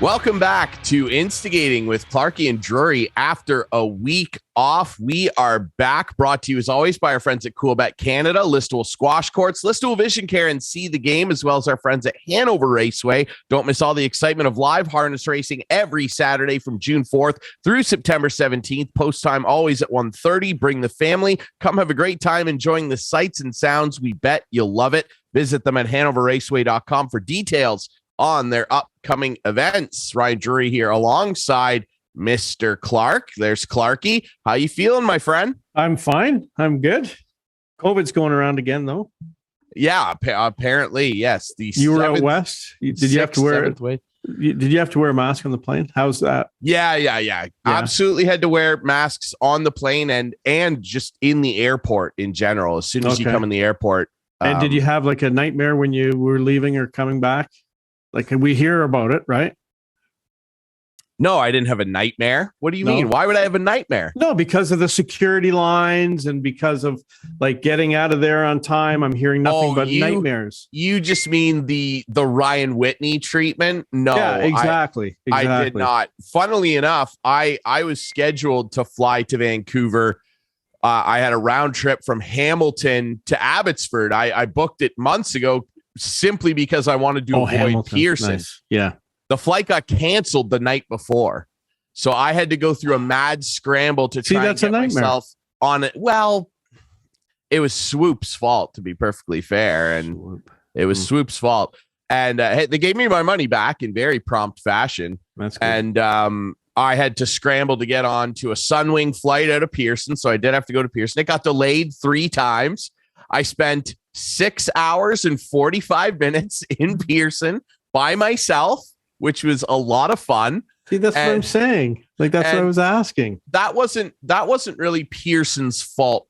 Welcome back to Instigating with Clarkie and Drury. After a week off, we are back, brought to you as always by our friends at Coolbet Canada, Listowel Squash Courts, Listowel Vision Care, and See the Game, as well as our friends at Hanover Raceway. Don't miss all the excitement of live harness racing every Saturday from June 4th through September 17th. Post time always at 1:30. Bring the family. Come have a great time enjoying the sights and sounds. We bet you'll love it. Visit them at hanoverraceway.com for details on their upcoming events. Ryan Drury here alongside Mr. Clark. There's Clarkie. How you feeling, my friend? I'm fine. I'm good. COVID's going around again, though. Yeah, apparently, yes. You were out west. Did you have to wear a mask on the plane? How's that? Yeah. Absolutely had to wear masks on the plane and just in the airport in general. As soon as you come in the airport. And did you have like a nightmare when you were leaving or coming back? Like, we hear about it, right? No, I didn't have a nightmare. What do you mean? Why would I have a nightmare? No, because of the security lines and because of like getting out of there on time. I'm hearing nothing but nightmares. You just mean the Ryan Whitney treatment? No, yeah, exactly. I did not. Funnily enough, I was scheduled to fly to Vancouver. I had a round trip from Hamilton to Abbotsford. I booked it months ago, simply because I wanted to avoid Hamilton. Pearson. Nice. Yeah. The flight got canceled the night before. So I had to go through a mad scramble to try and get myself on it. Well, it was Swoop's fault, to be perfectly fair. And it was Swoop's fault. And they gave me my money back in very prompt fashion. That's good. And I had to scramble to get on to a Sunwing flight out of Pearson. So I did have to go to Pearson. It got delayed 3 times. I spent 6 hours and 45 minutes in Pearson by myself, which was a lot of fun. See, that's what I'm saying. Like, that's what I was asking. That wasn't really Pearson's fault,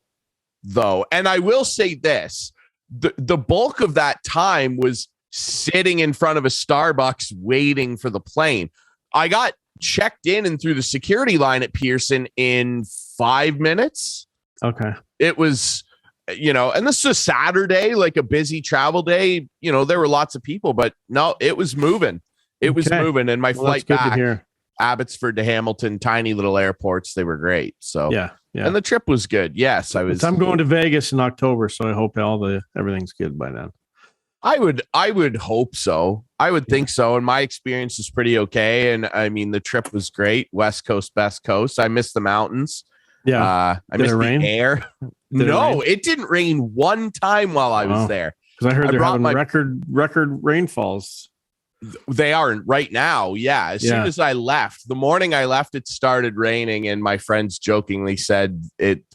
though. And I will say this, the bulk of that time was sitting in front of a Starbucks waiting for the plane. I got checked in and through the security line at Pearson in 5 minutes. Okay. It was... and this is a Saturday, like a busy travel day. There were lots of people, but no, it was moving. It was moving. And my flight back, Abbotsford to Hamilton, tiny little airports, they were great. So yeah. And the trip was good. Yes, I was. I'm going to Vegas in October, so I hope everything's good by then. I would hope so. I would think so. And my experience is pretty okay. And I mean, the trip was great. West Coast, best coast. I missed the mountains. Yeah. I missed the air. No, it didn't rain one time while I was there. Because I heard they're having record rainfalls. They are right now. Yeah. As soon as I left, the morning I left, it started raining. And my friends jokingly said,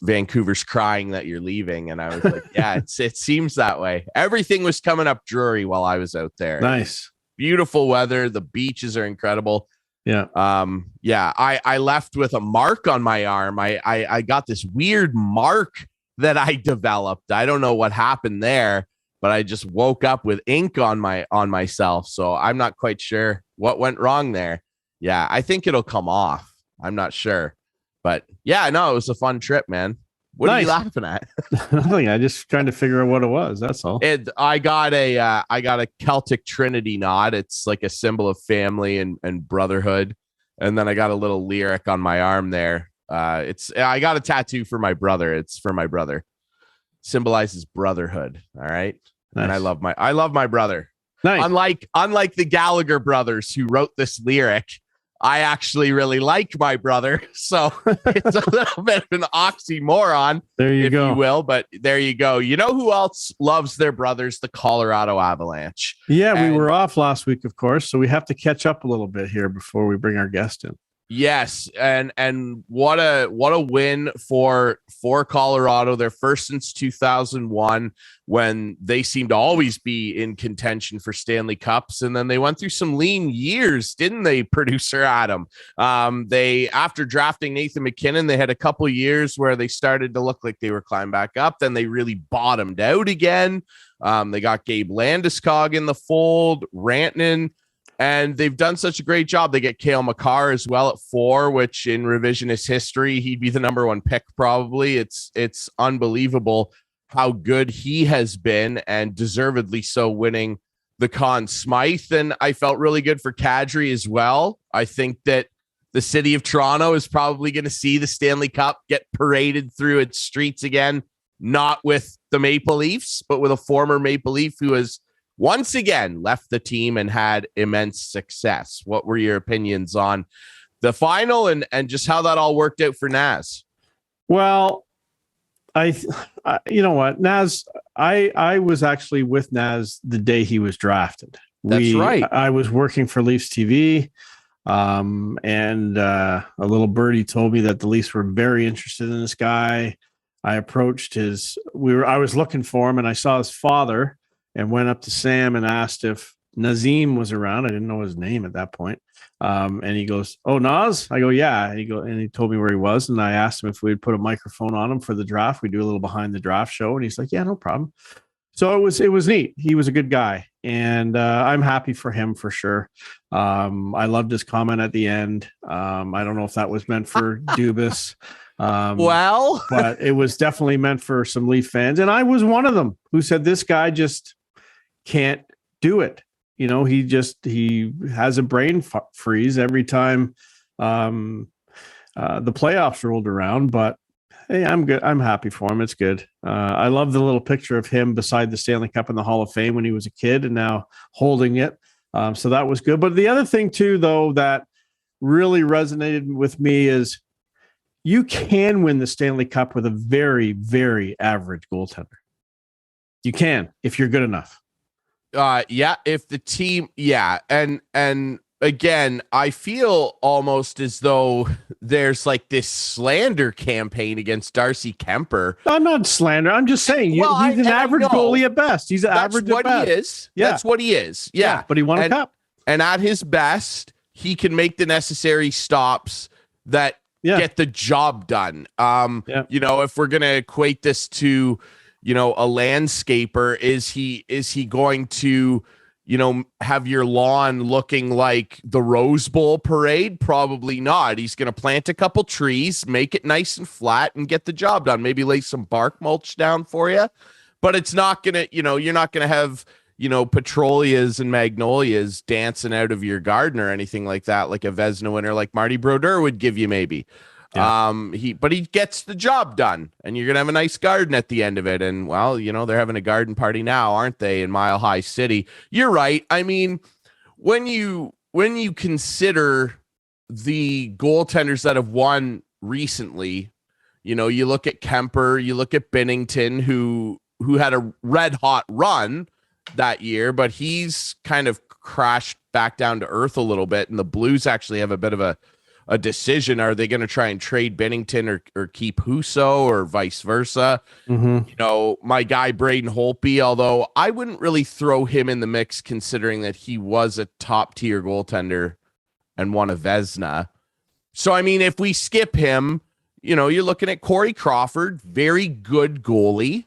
Vancouver's crying that you're leaving. And I was like, yeah, it seems that way. Everything was coming up Drury while I was out there. Nice. Beautiful weather. The beaches are incredible. Yeah. I left with a mark on my arm. I got this weird mark that I developed. I don't know what happened there, but I just woke up with ink on myself. So I'm not quite sure what went wrong there. Yeah, I think it'll come off. I'm not sure. But yeah, no, it was a fun trip, man. What are you laughing at? Nothing. I just trying to figure out what it was. That's all. I got a Celtic Trinity knot. It's like a symbol of family and brotherhood. And then I got a little lyric on my arm there. I got a tattoo for my brother. It's for my brother. Symbolizes brotherhood. All right. Nice. And I love my brother. Nice. Unlike the Gallagher brothers who wrote this lyric, I actually really like my brother. So it's a little bit of an oxymoron, if you will. But there you go. You know who else loves their brothers? The Colorado Avalanche. Yeah, we were off last week, of course. So we have to catch up a little bit here before we bring our guest in. Yes, and what a win for Colorado. Their first since 2001, when they seemed to always be in contention for Stanley Cups, and then they went through some lean years, didn't they, producer Adam? They, after drafting Nathan McKinnon, they had a couple years where they started to look like they were climbing back up. Then they really bottomed out again. They got Gabe Landeskog in the fold, Rantanen. And they've done such a great job. They get Cale Makar as well at 4, which in revisionist history, he'd be the number 1 pick probably. It's unbelievable how good he has been, and deservedly so, winning the Conn Smythe, and I felt really good for Kadri as well. I think that the city of Toronto is probably going to see the Stanley Cup get paraded through its streets again, not with the Maple Leafs, but with a former Maple Leaf who has once again left the team and had immense success. What were your opinions on the final and just how that all worked out for Naz? Well, you know what, Naz, I was actually with Naz the day he was drafted. That's right. I was working for Leafs TV, and a little birdie told me that the Leafs were very interested in this guy. I approached I was looking for him, and I saw his father and went up to Sam and asked if Nazim was around. I didn't know his name at that point. And he goes, "Oh, Naz?" I go, "Yeah." And he told me where he was. And I asked him if we'd put a microphone on him for the draft. We do a little behind the draft show. And he's like, "Yeah, no problem." So it was neat. He was a good guy. And I'm happy for him for sure. I loved his comment at the end. I don't know if that was meant for Dubas. But it was definitely meant for some Leaf fans. And I was one of them who said, this guy just can't do it. You know, he has a brain freeze every time the playoffs rolled around. But hey, I'm good. I'm happy for him. It's good. I love the little picture of him beside the Stanley Cup in the Hall of Fame when he was a kid and now holding it. So that was good. But the other thing too, though, that really resonated with me is you can win the Stanley Cup with a very, very average goaltender. You can, if you're good enough. If the team, and again, I feel almost as though there's like this slander campaign against Darcy Kemper. I'm not slander. I'm just saying he's an average goalie at best. He's average at best. He is. Yeah. That's what he is. Yeah. But he won a cup. And at his best, he can make the necessary stops that get the job done. You know, if we're going to equate this to, you know, a landscaper, is he going to, you know, have your lawn looking like the Rose Bowl parade? Probably not. He's going to plant a couple trees, make it nice and flat, and get the job done. Maybe lay some bark mulch down for you, but it's not going to, you know, you're not going to have, you know, petrolias and magnolias dancing out of your garden or anything like that, like a Vezina winner like Marty Brodeur would give you maybe. Yeah. He gets the job done, and you're gonna have a nice garden at the end of it. And well, you know, they're having a garden party now, aren't they, in Mile High City? You're right. I mean, when you consider the goaltenders that have won recently, you know, you look at Kemper, you look at Binnington, who had a red hot run that year, but he's kind of crashed back down to earth a little bit. And the Blues actually have a bit of a decision. Are they going to try and trade Binnington or keep Husso or vice versa? You know, my guy Braden Holtby, although I wouldn't really throw him in the mix considering that he was a top tier goaltender and won a Vezina. So, I mean, if we skip him, you know, you're looking at Corey Crawford, very good goalie,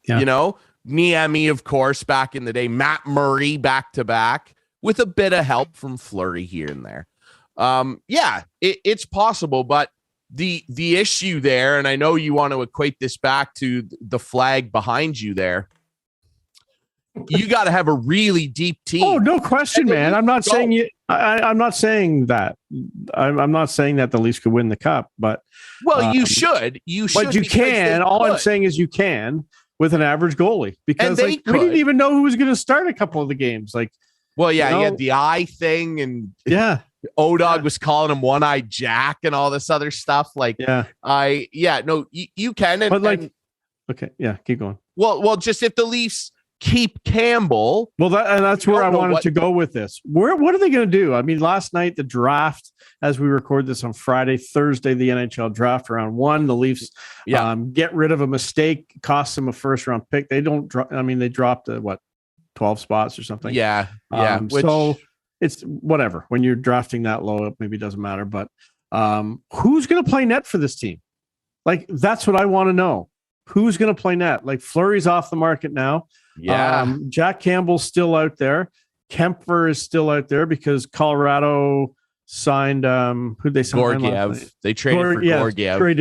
you know, Niemi, of course, back in the day, Matt Murray back to back with a bit of help from Fleury here and there. It's possible, but the issue there, and I know you want to equate this back to the flag behind you there, you got to have a really deep team. Oh, no question, man. I'm not saying you. I'm not saying that. I'm not saying that the Leafs could win the cup, but you should. But you can. All I'm saying is you can with an average goalie, because we didn't even know who was going to start a couple of the games. Like, well, you had the eye thing, and O-Dog was calling him One-Eyed Jack and all this other stuff. Like, you can. Keep going. Well, just if the Leafs keep Campbell. Well, that's where I wanted to go with this. What are they going to do? I mean, last night, the draft, as we record this on Thursday, the NHL draft round 1, the Leafs get rid of a mistake, cost them a first round pick. They they dropped 12 spots or something. So it's whatever. When you're drafting that low, it maybe doesn't matter. But who's going to play net for this team? Like, that's what I want to know. Who's going to play net? Like, Fleury's off the market now. Jack Campbell's still out there. Kemper is still out there because Colorado signed who'd they sign? Gorgiev. They traded for Gorgiev. For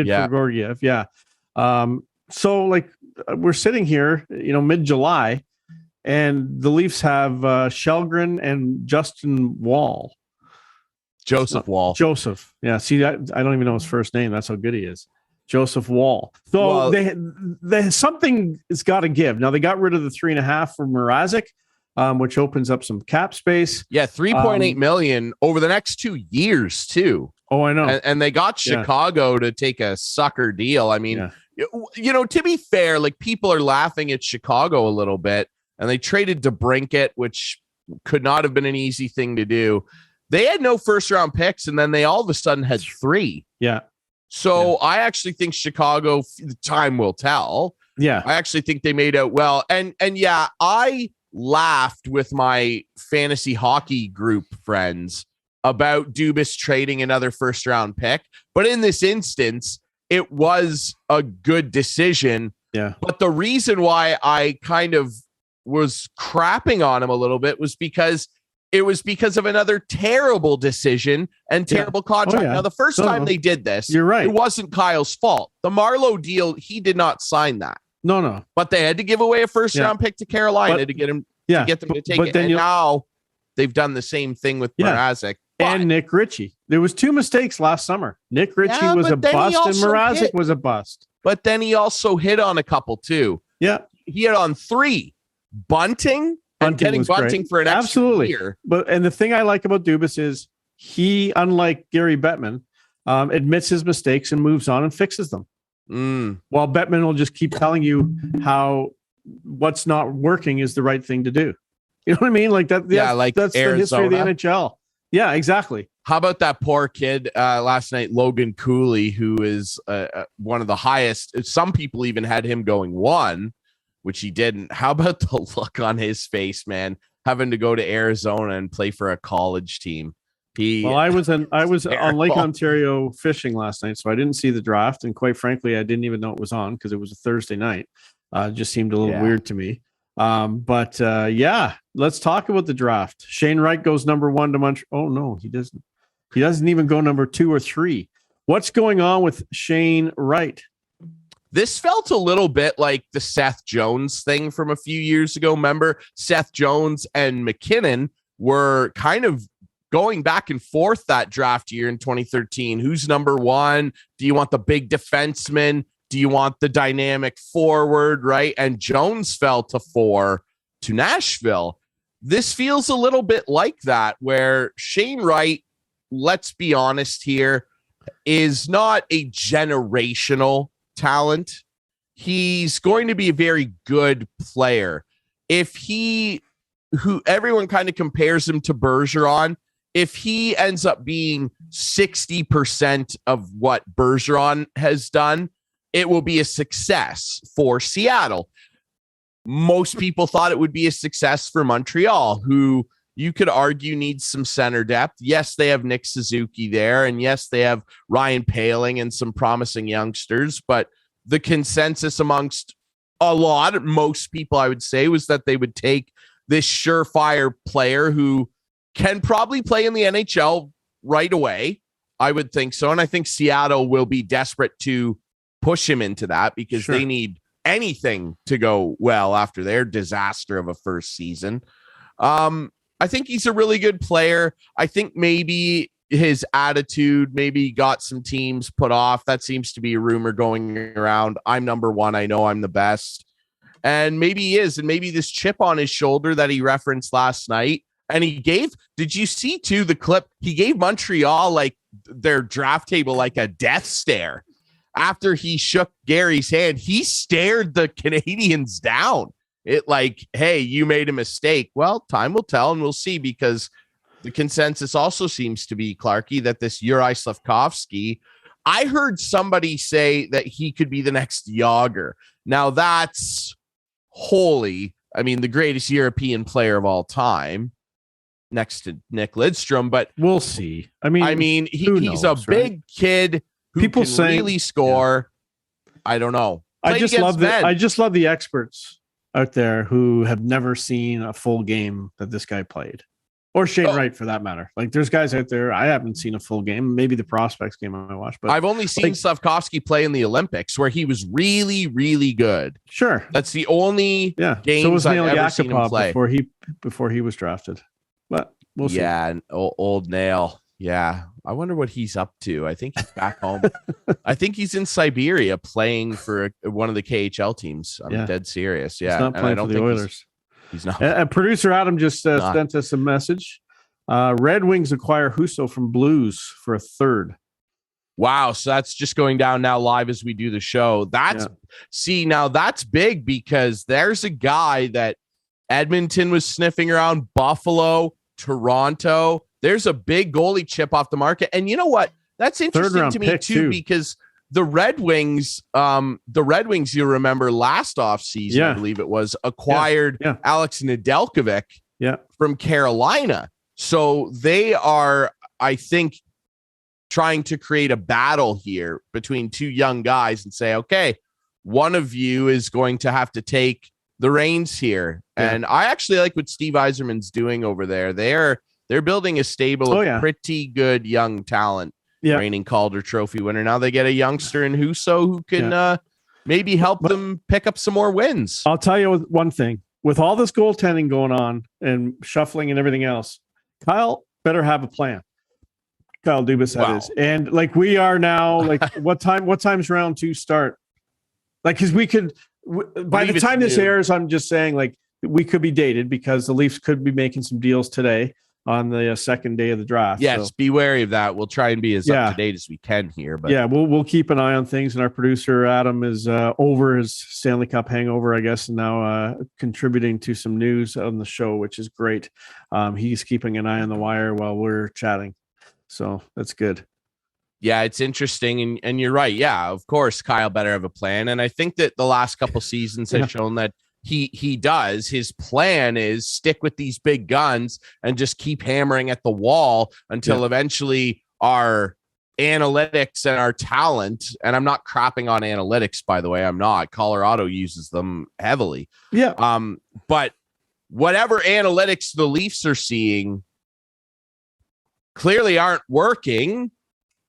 Gorgiev. So like, we're sitting here, you know, mid-July, And the Leafs have Shelgren and Justin Wall. Joseph Wall. Joseph. Yeah. See, I don't even know his first name. That's how good he is. Joseph Wall. So they something has got to give. Now they got rid of the 3.5 for Mrazek, which opens up some cap space. Yeah, $3.8 million over the next 2 years too. Oh, I know. And they got Chicago to take a sucker deal. I mean, to be fair, like people are laughing at Chicago a little bit, and they traded DeBrincat, which could not have been an easy thing to do. They had no first round picks, and then they all of a sudden had 3. Yeah. So I actually think Chicago, time will tell. Yeah. I actually think they made out well. And yeah, I laughed with my fantasy hockey group friends about Dubas trading another first round pick. But in this instance, it was a good decision. Yeah. But the reason why I kind of was crapping on him a little bit was because of another terrible decision and terrible contract. Now, the first time they did this, you're right. It wasn't Kyle's fault. The Marlowe deal, he did not sign that. No. But they had to give away a first round pick to Carolina to get him to get them to take it. And now they've done the same thing with Mrazek. And Nick Ritchie. There was 2 mistakes last summer. Nick Ritchie was a bust and Mrazek was a bust. But then he also hit on a couple too. Yeah. He hit on 3. Bunting and getting Bunting for an extra year. And the thing I like about Dubas is he, unlike Gary Bettman, admits his mistakes and moves on and fixes them. While Bettman will just keep telling you how what's not working is the right thing to do. You know what I mean? Like that. Yeah, that's Arizona. The history of the NHL. Yeah, exactly. How about that poor kid last night, Logan Cooley, who is one of the highest. Some people even had him going 1, which he didn't. How about the look on his face, man, having to go to Arizona and play for a college team? I was on Lake Ontario fishing last night, so I didn't see the draft, and quite frankly, I didn't even know it was on because it was a Thursday night. It just seemed a little weird to me. But let's talk about the draft. Shane Wright goes number 1 to Montreal. Oh no, he doesn't. He doesn't even go number 2 or 3. What's going on with Shane Wright? This felt a little bit like the Seth Jones thing from a few years ago. Remember, Seth Jones and McKinnon were kind of going back and forth that draft year in 2013. Who's number 1? Do you want the big defenseman? Do you want the dynamic forward, right? And Jones fell to 4 to Nashville. This feels a little bit like that, where Shane Wright, let's be honest here, is not a generational talent. He's going to be a very good player. Who everyone kind of compares him to Bergeron, if he ends up being 60% of what Bergeron has done, it will be a success for Seattle. Most people thought it would be a success for Montreal, who you could argue needs some center depth. Yes, they have Nick Suzuki there, and yes, they have Ryan Poehling and some promising youngsters, but the consensus amongst most people, I would say, was that they would take this surefire player who can probably play in the NHL right away. I would think so. And I think Seattle will be desperate to push him into that because they need anything to go well after their disaster of a first season. I think he's a really good player. I think maybe his attitude maybe got some teams put off. That seems to be a rumor going around. I'm number 1. I know I'm the best. And maybe he is. And maybe this chip on his shoulder that he referenced last night. And did you see too the clip? He gave Montreal like their draft table like a death stare. After he shook Gary's hand, he stared the Canadians down. It like, hey, you made a mistake. Well, time will tell and we'll see, because the consensus also seems to be, Clarky, that this Uri Slafkovsky, I heard somebody say that he could be the next Yager. Now that's the greatest European player of all time, next to Nick Lidstrom, but we'll see. He's a big kid who people can really score. Yeah. I don't know. I just love the experts out there who have never seen a full game that this guy played, or Shane Wright for that matter. Like there's guys out there. I haven't seen a full game, maybe the prospects game I watched, but I've only seen Slavkovsky play in the Olympics where he was really, really good. Sure. That's the only games so was I've Neil ever seen him play. before he was drafted. But we'll see. Yeah, old Nail. Yeah. I wonder what he's up to. I think he's back home. I think he's in Siberia playing for one of the KHL teams. I'm dead serious. Yeah. He's not playing for the Oilers. He's not. Producer Adam just sent us a message. Red Wings acquire Husso from Blues for a third. Wow. So that's just going down now live as we do the show. Now that's big because there's a guy that Edmonton was sniffing around, Buffalo, Toronto. There's a big goalie chip off the market. And you know what? That's interesting to me too, because the Red Wings, you remember last offseason, I believe it was, acquired Alex Nedeljkovic from Carolina. So they are, I think, trying to create a battle here between two young guys and say, okay, one of you is going to have to take the reins here. Yeah. And I actually like what Steve Yzerman's doing over there. They're building a stable of pretty good young talent. Reigning Calder Trophy winner. Now they get a youngster in Husso who can maybe help them pick up some more wins. I'll tell you one thing. With all this goaltending going on and shuffling and everything else, Kyle better have a plan. Kyle Dubas, that is. And like we are now, like what time's round 2 start? Like, because we could, by the time this airs, I'm just saying like we could be dated because the Leafs could be making some deals today on the second day of the draft. Yes, be wary of that. We'll try and be as up to date as we can here. But we'll keep an eye on things. And our producer Adam is over his Stanley Cup hangover, I guess, and now contributing to some news on the show, which is great. He's keeping an eye on the wire while we're chatting, so that's good. Yeah, it's interesting, and you're right. Yeah, of course, Kyle better have a plan, and I think that the last couple seasons have shown that. He does. His plan is stick with these big guns and just keep hammering at the wall until eventually our analytics and our talent, and I'm not crapping on analytics, by the way, I'm not. Colorado uses them heavily. Yeah. But whatever analytics the Leafs are seeing clearly aren't working,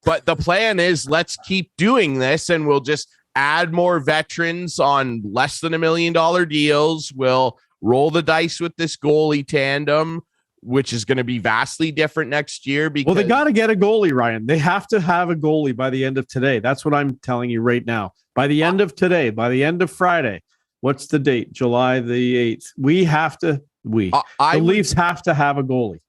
but the plan is let's keep doing this and we'll just add more veterans on less than $1 million deals. We'll roll the dice with this goalie tandem, which is going to be vastly different next year. Because they got to get a goalie, Ryan. They have to have a goalie by the end of today. That's what I'm telling you right now. By the end of today, by the end of Friday, what's the date? July the 8th. The Leafs have to have a goalie.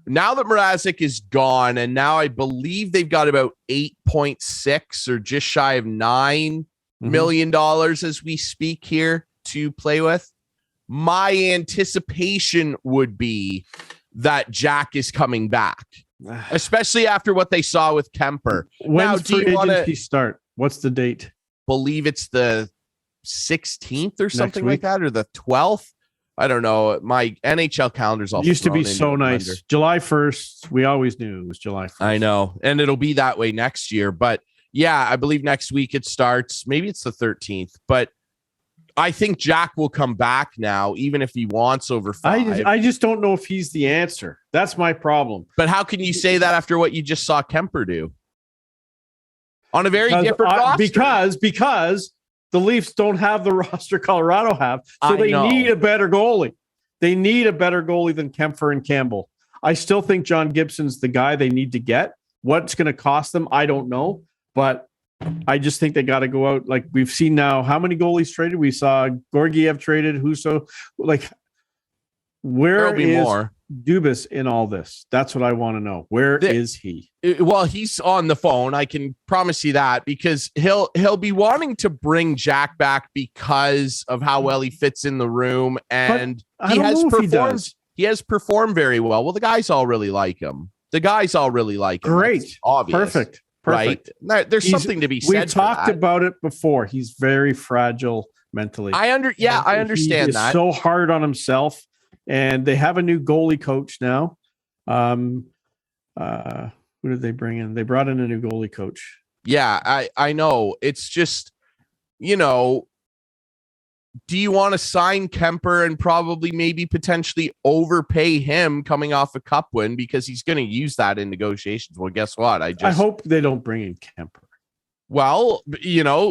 Now that Mrazek is gone, and now I believe they've got about 8.6 or just shy of $9 million as we speak here to play with. My anticipation would be that Jack is coming back, especially after what they saw with Kemper. When's free agency start? What's the date? Believe it's the 16th or something like that, or the 12th. I don't know. My NHL calendar's all used to be so nice. Blender. July 1st. We always knew it was July 1st. I know. And it'll be that way next year. But yeah, I believe next week it starts. Maybe it's the 13th. But I think Jack will come back now, even if he wants over 5. I just don't know if he's the answer. That's my problem. But how can you say that after what you just saw Kemper do? On a very different roster. Because the Leafs don't have the roster Colorado have, so they need a better goalie. They need a better goalie than Kemper and Campbell. I still think John Gibson's the guy they need to get. What's going to cost them, I don't know. But I just think they got to go out. Like we've seen now, how many goalies traded? We saw Georgiev traded, Husso. Like, where is Dubas in all this? That's what I want to know. Where is he? Well, he's on the phone. I can promise you that, because he'll be wanting to bring Jack back because of how well he fits in the room, and he has performed very well. Well, the guys all really like him. Great, that's obvious. Perfect. Right? There's something to be said. We've talked about it before. He's very fragile mentally. I understand that. So hard on himself. And they have a new goalie coach now. Who did they bring in? They brought in a new goalie coach. Yeah, I know. It's just, do you want to sign Kemper and probably maybe potentially overpay him coming off a cup win because he's going to use that in negotiations? Well, guess what? I hope they don't bring in Kemper. Well,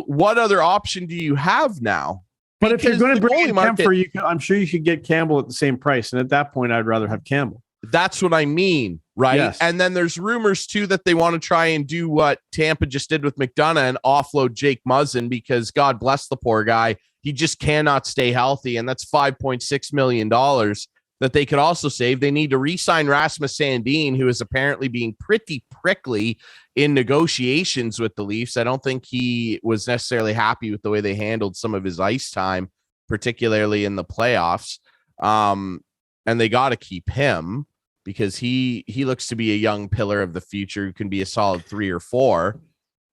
what other option do you have now? But if you're going to bring in Kemper, I'm sure you could get Campbell at the same price. And at that point, I'd rather have Campbell. That's what I mean, right? Yes. And then there's rumors, too, that they want to try and do what Tampa just did with McDonough and offload Jake Muzzin because, God bless the poor guy, he just cannot stay healthy. And that's $5.6 million that they could also save. They need to re-sign Rasmus Sandin, who is apparently being pretty prickly in negotiations with the Leafs. I don't think he was necessarily happy with the way they handled some of his ice time, particularly in the playoffs. And they got to keep him because he looks to be a young pillar of the future who can be a solid 3 or 4.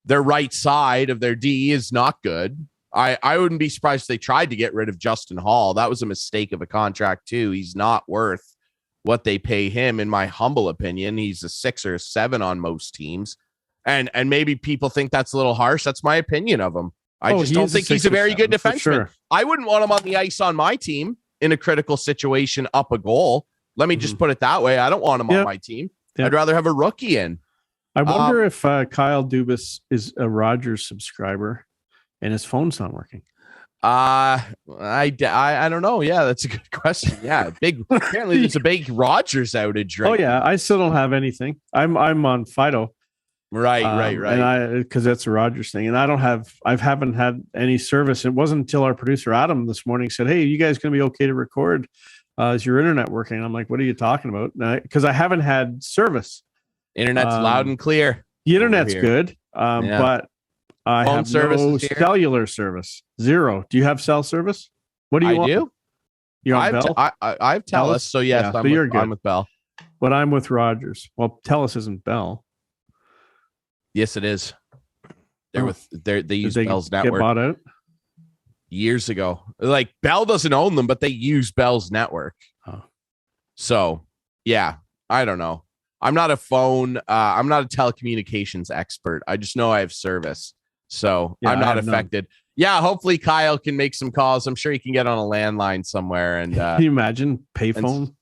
Their right side of their D is not good. I wouldn't be surprised if they tried to get rid of Justin Hall. That was a mistake of a contract too. He's not worth what they pay him, in my humble opinion. He's a 6 or a 7 on most teams. And maybe people think that's a little harsh. That's my opinion of him. I just don't think he's a very good defenseman. Sure. I wouldn't want him on the ice on my team in a critical situation up a goal. Let me just put it that way. I don't want him on my team. I'd rather have a rookie in. I wonder if Kyle Dubas is a Rogers subscriber and his phone's not working. I don't know. Yeah, that's a good question. Yeah, apparently there's a big Rogers outage right now. I still don't have anything. I'm on Fido. Right. And because that's a Rogers thing. And I haven't had any service. It wasn't until our producer Adam this morning said, "Hey, you guys going to be okay to record? Is your internet working?" I'm like, "What are you talking about?" Because I haven't had service. Internet's loud and clear. The internet's good. But I have no cellular service. Zero. Do you have cell service? What do you want? Do. You're on Bell? I have TELUS. So yes, I'm with Bell. But I'm with Rogers. Well, TELUS isn't Bell. Yes, it is. They use Bell's network. Get bought out years ago. Like Bell doesn't own them, but they use Bell's network. Oh. So yeah, I don't know. I'm not a telecommunications expert. I just know I have service. So I'm not affected. Yeah, hopefully Kyle can make some calls. I'm sure he can get on a landline somewhere. And can you imagine payphone?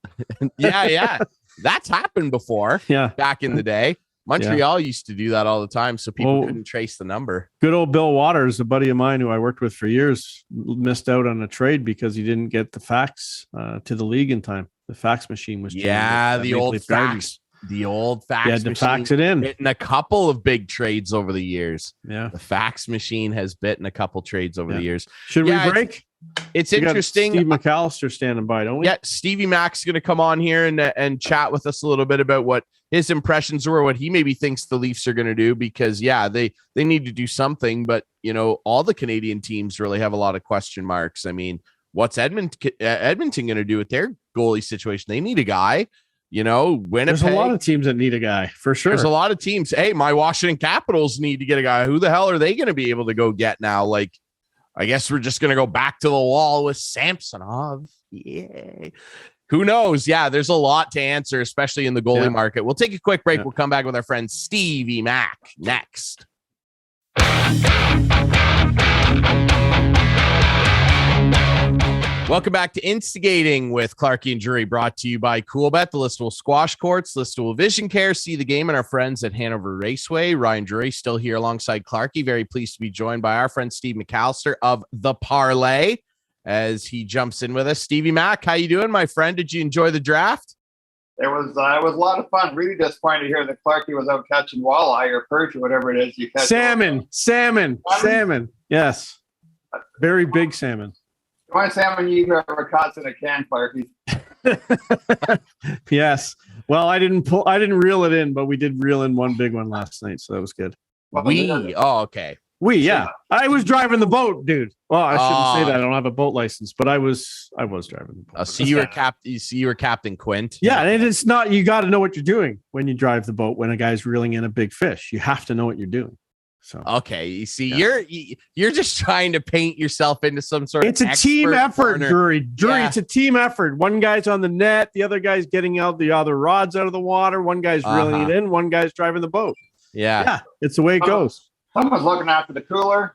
Yeah. That's happened before. Yeah. Back in the day. Montreal used to do that all the time, so people couldn't trace the number. Good old Bill Waters, a buddy of mine who I worked with for years, missed out on a trade because he didn't get the fax to the league in time. The fax machine was changed. Yeah, the old fax. The old fax machine. You had to fax it in. Bitten a couple of big trades over the years. Yeah. The fax machine has bitten a couple trades over the years. Should we break? It's interesting. Steve McAllister standing by, don't we? Yeah, Stevie Mac's going to come on here and chat with us a little bit about what his impressions were, what he maybe thinks the Leafs are going to do, because they need to do something, but all the Canadian teams really have a lot of question marks. I mean, what's Edmonton going to do with their goalie situation? They need a guy. Winnipeg. There's a lot of teams that need a guy, for sure. There's a lot of teams. Hey, my Washington Capitals need to get a guy. Who the hell are they going to be able to go get now? Like, I guess we're just going to go back to the wall with Samsonov. Yeah. Who knows? Yeah, there's a lot to answer, especially in the goalie market. We'll take a quick break. We'll come back with our friend Stevie Mac next. Welcome back to Instigating with Clarkie and Jury, brought to you by Coolbet, the Listowel Squash Courts, Listowel Vision Care, See the Game, and our friends at Hanover Raceway. Ryan Jury still here alongside Clarkie. Very pleased to be joined by our friend Steve McAllister of the Parleh as he jumps in with us. Stevie Mac, how you doing, my friend? Did you enjoy the draft? It was a lot of fun. Really disappointed to hear that Clarkie was out catching walleye or perch or whatever it is you catch. Salmon. Yes, very big salmon. The salmon you've ever caught in a can, Clarkie. Yes. Well, I didn't reel it in, but we did reel in one big one last night, so that was good. Okay. I was driving the boat, dude. Well, I shouldn't say that. I don't have a boat license, but I was driving the boat. So you were Captain Quint. Yeah, and it's not. You got to know what you're doing when you drive the boat. When a guy's reeling in a big fish, you have to know what you're doing. So okay, you see, you're just trying to paint yourself into some sort of. It's a team effort, Drury. It's a team effort. One guy's on the net, the other guy's getting out the other rods out of the water. One guy's reeling it in. One guy's driving the boat. Yeah, it's the way it goes. Someone's looking after the cooler.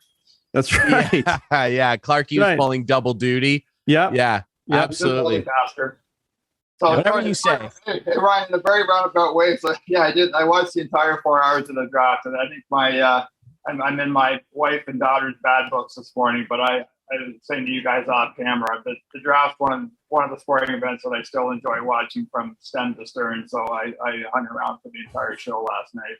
That's right. Yeah. Clarky was pulling double duty. Yeah. Yeah. Yep. Absolutely. Faster. So whatever you say. Hey, Ryan, in a very roundabout way. So yeah, I did. I watched the entire 4 hours of the draft, and I think I'm in my wife and daughter's bad books this morning. But I was saying to you guys off camera, the draft one of the sporting events that I still enjoy watching from stem to stern. So I hung around for the entire show last night.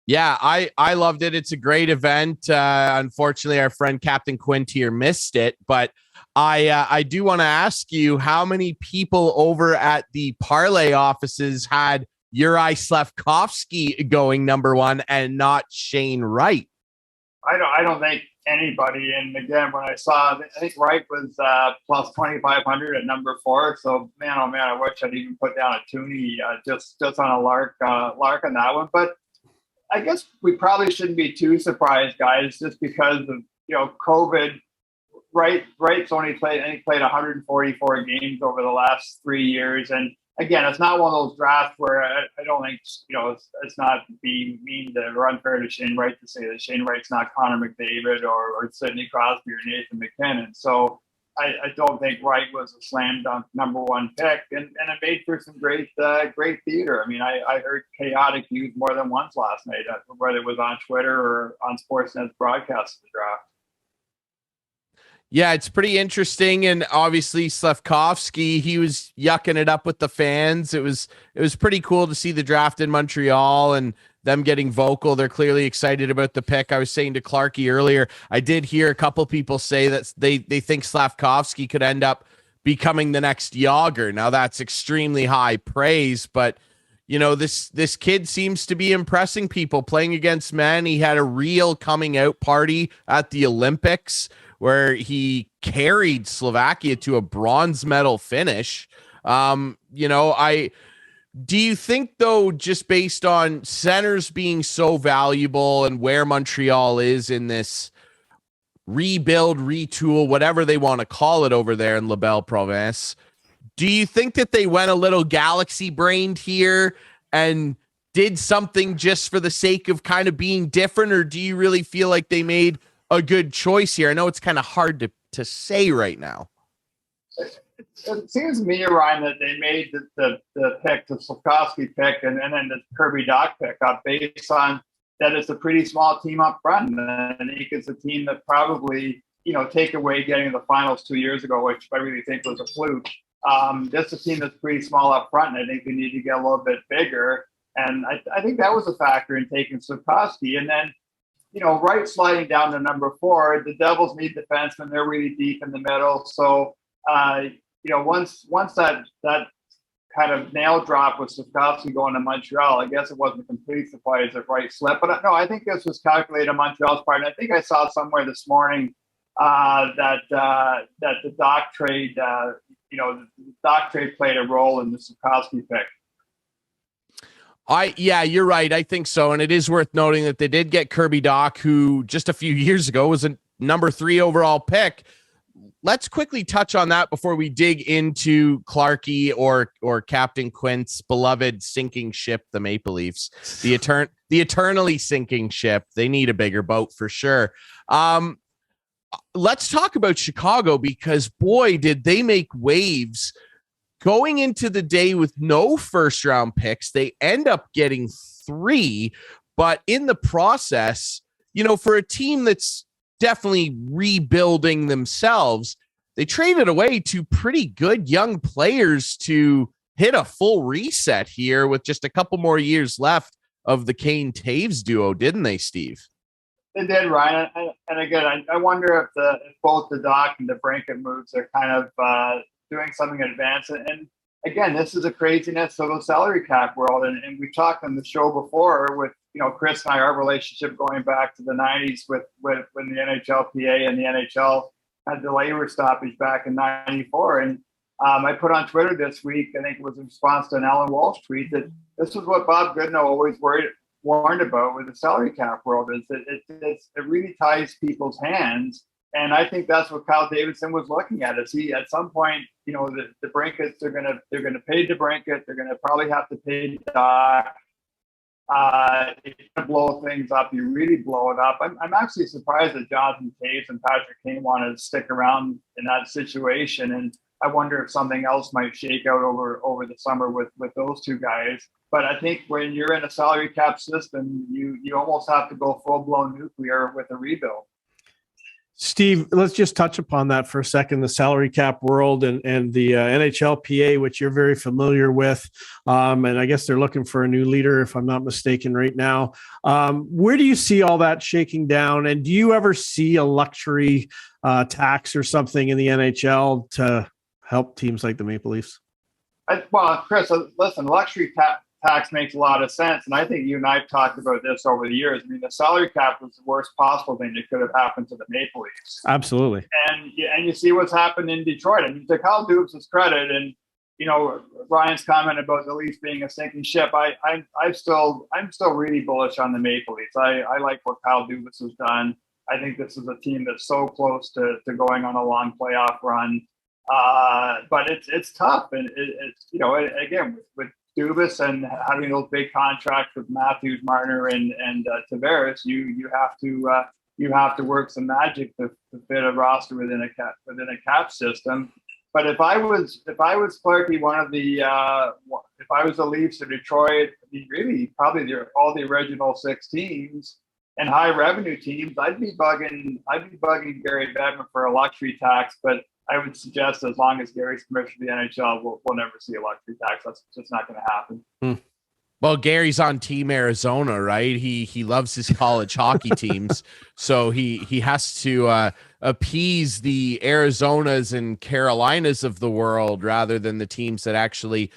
Yeah, I loved it. It's a great event. Unfortunately, our friend Captain Quint here missed it, but I do want to ask you how many people over at the Parleh offices had Uri Slafkovsky going number 1 and not Shane Wright? I don't think anybody. And again, when I saw, I think Wright was plus 2,500 at number 4. So man, oh man, I wish I'd even put down a toonie just on a lark on that one. But I guess we probably shouldn't be too surprised, guys, just because of COVID. Wright's only played 144 games over the last 3 years, and again, it's not one of those drafts where I don't think it's not being mean or unfair to Shane Wright to say that Shane Wright's not Connor McDavid or Sidney Crosby or Nathan McKinnon. So I don't think Wright was a slam dunk number 1 pick, and it made for some great theater. I mean, I heard chaotic used more than once last night, whether it was on Twitter or on Sportsnet's broadcast of the draft. Yeah, it's pretty interesting, and obviously Slafkovsky, he was yucking it up with the fans. It was pretty cool to see the draft in Montreal and them getting vocal. They're clearly excited about the pick. I was saying to Clarky earlier, I did hear a couple people say that they think Slafkovsky could end up becoming the next Yager. Now that's extremely high praise, but this kid seems to be impressing people playing against men. He had a real coming out party at the Olympics where he carried Slovakia to a bronze medal finish. Do you think, though, just based on centers being so valuable and where Montreal is in this rebuild, retool, whatever they want to call it over there in La Belle Province, do you think that they went a little galaxy brained here and did something just for the sake of kind of being different? Or do you really feel like they made a good choice here? I know it's kind of hard to say right now. It seems to me, Ryan, that they made the pick, the Slafkovsky pick, and then the Kirby Dach pick up based on that it's a pretty small team up front. And I think it's a team that probably, take away getting to the finals 2 years ago, which I really think was a fluke. That's a team that's pretty small up front, and I think they need to get a little bit bigger. And I think that was a factor in taking Slafkovsky. And then, Wright sliding down to number 4, the Devils need defensemen. They're really deep in the middle. So, once that kind of nail drop with Slafkovsky going to Montreal, I guess it wasn't a complete surprise that Wright slipped. But no, I think this was calculated on Montreal's part. And I think I saw somewhere this morning that the Dach trade, the Dach trade played a role in the Slafkovsky pick. Yeah, you're right. I think so. And it is worth noting that they did get Kirby Dach, who just a few years ago was a number 3 overall pick. Let's quickly touch on that before we dig into Clarky or Captain Quint's beloved sinking ship, the Maple Leafs, the eternally sinking ship. They need a bigger boat for sure. Let's talk about Chicago, because boy, did they make waves going into the day with no first round picks. They end up getting 3, but in the process, for a team that's definitely rebuilding themselves, they traded away 2 pretty good young players to hit a full reset here with just a couple more years left of the Kane-Taves duo, didn't they, Steve? They did, Ryan. And again, I wonder if both the Dach and the Brinket moves are kind of doing something in advance. And again, this is a craziness of the salary cap world. And we talked on the show before with, Chris and I, our relationship going back to the 90s with when the NHLPA and the NHL had the labor stoppage back in 94. And I put on Twitter this week, I think it was in response to an Alan Walsh tweet, that this was what Bob Goodenow always warned about with the salary cap world, is that it really ties people's hands. And I think that's what Kyle Davidson was looking at. Is he at some point, the Brinkets they're gonna pay DeBrincat, they're gonna probably have to pay Dach, if you blow things up, you really blow it up. I'm actually surprised that Jonathan Toews and Patrick Kane wanted to stick around in that situation, and I wonder if something else might shake out over the summer with those two guys. But I think when you're in a salary cap system, you almost have to go full blown nuclear with a rebuild. Steve, let's just touch upon that for a second, the salary cap world and the NHLPA, which you're very familiar with. And I guess they're looking for a new leader, if I'm not mistaken, right now. Where do you see all that shaking down? And do you ever see a luxury tax or something in the NHL to help teams like the Maple Leafs? Well, Chris, listen, luxury tax makes a lot of sense. And I think you and I have talked about this over the years. I mean, the salary cap was the worst possible thing that could have happened to the Maple Leafs. Absolutely. And you see what's happened in Detroit. I mean, to Kyle Dubas' credit, and, Ryan's comment about the Leafs being a sinking ship, I'm still really bullish on the Maple Leafs. I like what Kyle Dubas has done. I think this is a team that's so close to going on a long playoff run. But it's tough. And it's, again, with Dubas and having those big contracts with Matthews, Marner, and Tavares, you have to work some magic to fit a roster within a cap system. But if I was Clarky, if I was the Leafs or Detroit, really probably all the original 6 teams and high revenue teams, I'd be bugging Gary Bettman for a luxury tax. But I would suggest as long as Gary's commissioner of the NHL, we'll never see a luxury tax. That's just not going to happen. Well, Gary's on Team Arizona, right? He loves his college hockey teams, so he has to appease the Arizonas and Carolinas of the world rather than the teams that actually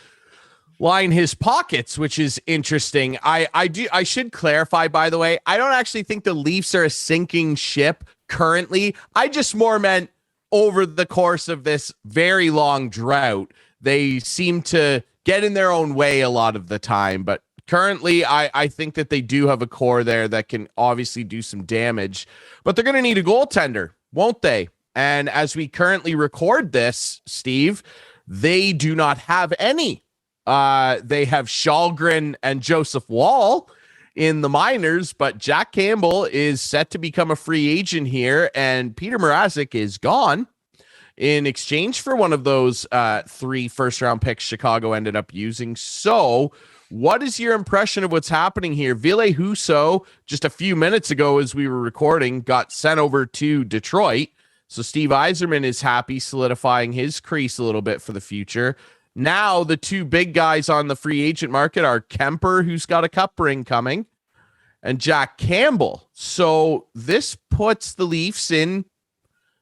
line his pockets, which is interesting. I should clarify, by the way, I don't actually think the Leafs are a sinking ship currently. I just more meant over the course of this very long drought, they seem to get in their own way a lot of the time. But currently, I think that they do have a core there that can obviously do some damage. But they're going to need a goaltender, won't they? And as we currently record this, Steve, they do not have any. They have Shalgren and Joseph Wall in the minors, but Jack Campbell is set to become a free agent here, and Peter Mrazek is gone in exchange for one of those 3 first-round picks Chicago ended up using. So what is your impression of what's happening here? Ville Husso, just a few minutes ago as we were recording, got sent over to Detroit. So Steve Yzerman is happy, solidifying his crease a little bit for the future. Now, the 2 big guys on the free agent market are Kemper, who's got a cup ring coming, and Jack Campbell. So this puts the Leafs in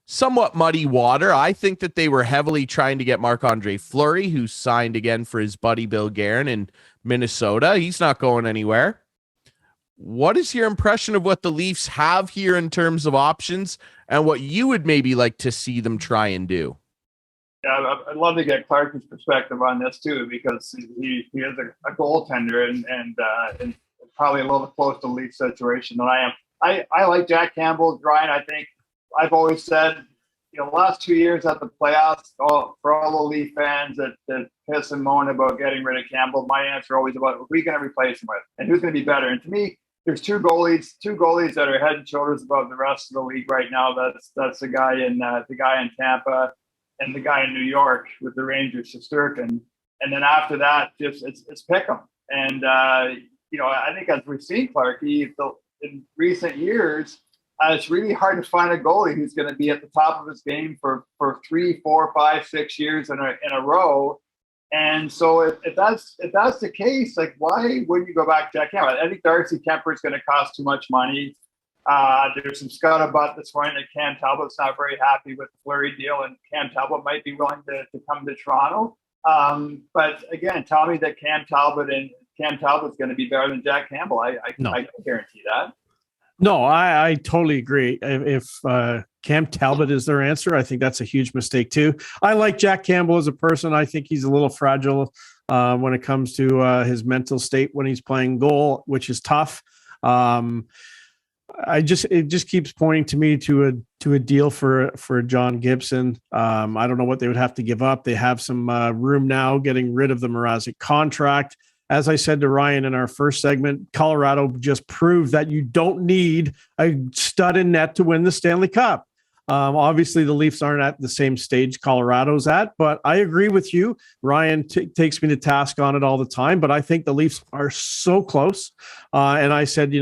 somewhat muddy water. I think that they were heavily trying to get Marc-Andre Fleury, who signed again for his buddy Bill Guerin in Minnesota. He's not going anywhere. What is your impression of what the Leafs have here in terms of options and what you would maybe like to see them try and do? Yeah, I'd love to get Clark's perspective on this too, because he is a goaltender and probably a little close to the Leaf situation than I am. I like Jack Campbell, Ryan. I think I've always said, the last 2 years at the playoffs, for all the Leaf fans that piss and moan about getting rid of Campbell, my answer always about who are we going to replace him with and who's going to be better. And to me, there's two goalies that are head and shoulders above the rest of the league right now. That's the guy in Tampa and the guy in New York with the Rangers, Shesterkin. And then after that, just it's pick 'em. And I think as we've seen, Clarky, in recent years, it's really hard to find a goalie who's going to be at the top of his game for 3, 4, 5, 6 years in a row. And so if that's the case, like, why wouldn't you go back to Jack Campbell? I think Darcy Kemper is going to cost too much money. There's some scuttlebutt this morning that Cam Talbot's not very happy with the Fleury deal, and Cam Talbot might be willing to come to Toronto. But again, tell me that Cam Talbot's going to be better than Jack Campbell. I can't guarantee that. No, I totally agree. If Cam Talbot is their answer, I think that's a huge mistake too. I like Jack Campbell as a person. I think he's a little fragile when it comes to his mental state when he's playing goal, which is tough. It just keeps pointing to me to a deal for John Gibson. I don't know what they would have to give up. They have some room now getting rid of the Mrazek contract. as I said to Ryan in our first segment, Colorado just proved that you don't need a stud in net to win the Stanley Cup. Obviously, the Leafs aren't at the same stage Colorado's at, but I agree with you. Ryan takes me to task on it all the time, but I think the Leafs are so close. And I said, they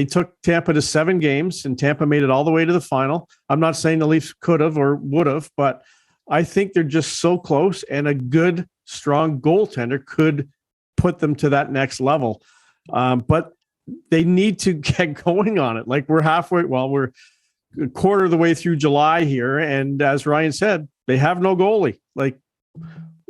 took Tampa to 7 games, and Tampa made it all the way to the final. I'm not saying the Leafs could have or would have, but I think they're just so close, and a good, strong goaltender could put them to that next level. But they need to get going on it. Like, we're we're a quarter of the way through July here. And as Ryan said, they have no goalie. Like,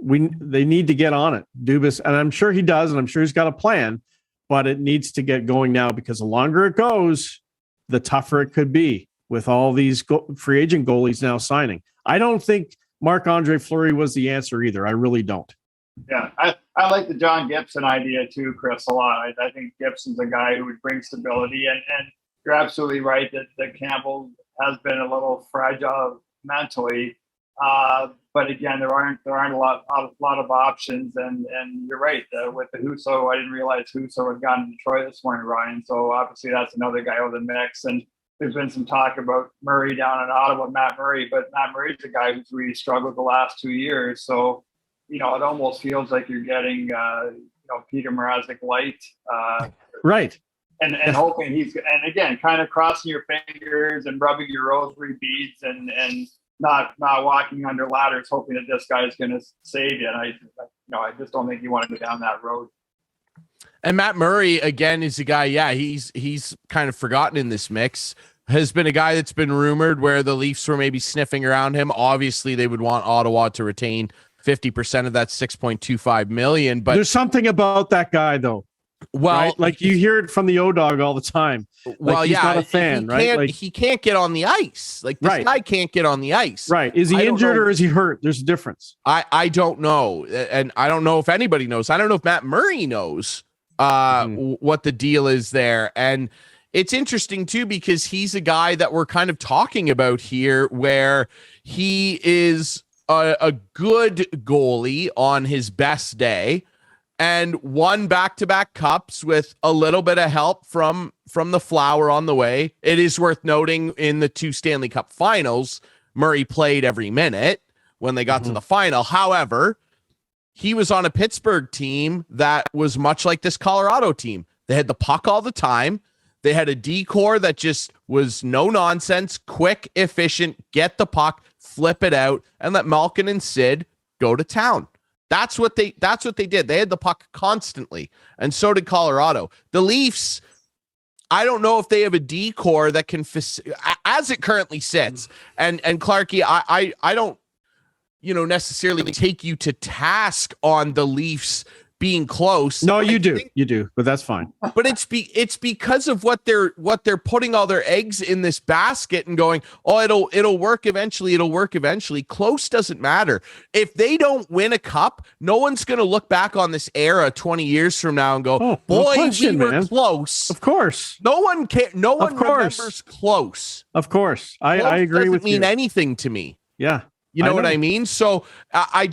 they need to get on it. Dubas, and I'm sure he does, and I'm sure he's got a plan, but it needs to get going now, because the longer it goes, the tougher it could be with all these free agent goalies now signing. I don't think Marc-Andre Fleury was the answer either. I really don't. Yeah, I like the John Gibson idea too, Chris, a lot. I think Gibson's a guy who would bring stability, and you're absolutely right that Campbell has been a little fragile mentally. But again, there aren't a lot of options, and you're right with the Husso. I didn't realize Husso had gone to Detroit this morning, Ryan. So obviously that's another guy out of the mix. And there's been some talk about Murray down in Ottawa, Matt Murray, but Matt Murray's a guy who's really struggled the last 2 years. So it almost feels like you're getting Peter Mrazek light, right? And hoping and again, kind of crossing your fingers and rubbing your rosary beads and not walking under ladders, hoping that this guy is going to save you. And I just don't think you want to go down that road. And Matt Murray, again, is a guy, he's kind of forgotten in this mix. Has been a guy that's been rumored where the Leafs were maybe sniffing around him. Obviously, they would want Ottawa to retain 50% of that $6.25 million. But there's something about that guy, though. Well, right? Like, you hear it from the O-Dog all the time. Like, he's not a fan, right? Like, he can't get on the ice. Like, this guy can't get on the ice. Right. Is he injured or is he hurt? There's a difference. I don't know. And I don't know if anybody knows. I don't know if Matt Murray knows what the deal is there. And it's interesting, too, because he's a guy that we're kind of talking about here, where he is a good goalie on his best day, and won back-to-back cups with a little bit of help from the Flower on the way. It is worth noting, in the 2 Stanley Cup finals, Murray played every minute when they got to the final. However, he was on a Pittsburgh team that was much like this Colorado team. They had the puck all the time. They had a D-core that just was no nonsense, quick, efficient, get the puck, flip it out, and let Malkin and Sid go to town. That's what they did. They had the puck constantly, and so did Colorado. The Leafs, I don't know if they have a D-core that can, as it currently sits. And Clarky, I don't, necessarily take you to task on the Leafs being close. No, you do, but that's fine. But it's because of what they're putting all their eggs in this basket and going, oh, it'll work eventually. It'll work eventually. Close doesn't matter. If they don't win a cup, no one's going to look back on this era 20 years from now and go, we were close. Of course. No one remembers close. Of course. I agree with you. Doesn't mean anything to me. Yeah. You know what I mean? So I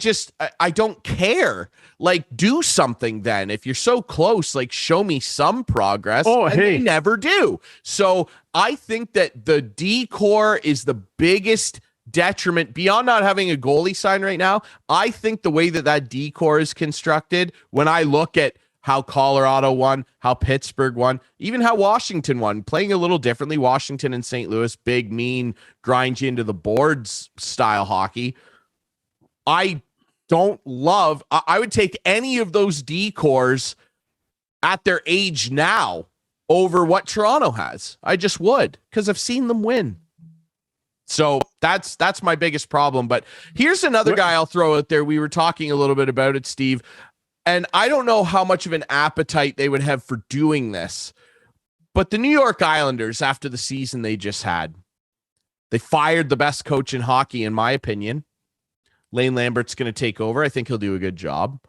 don't care. Like, do something then. If you're so close, like, show me some progress. They never do. So I think that the D-core is the biggest detriment beyond not having a goalie sign right now. I think the way that D-core is constructed, when I look at how Colorado won, how Pittsburgh won, even how Washington won, playing a little differently. Washington and St. Louis, big, mean, grind you into the boards style hockey. I don't love, I would take any of those D-cores at their age now over what Toronto has. I just would, because I've seen them win. So that's my biggest problem. But here's another guy I'll throw out there. We were talking a little bit about it, Steve. And I don't know how much of an appetite they would have for doing this, but the New York Islanders, after the season they just had, they fired the best coach in hockey, in my opinion. Lane Lambert's going to take over. I think he'll do a good job.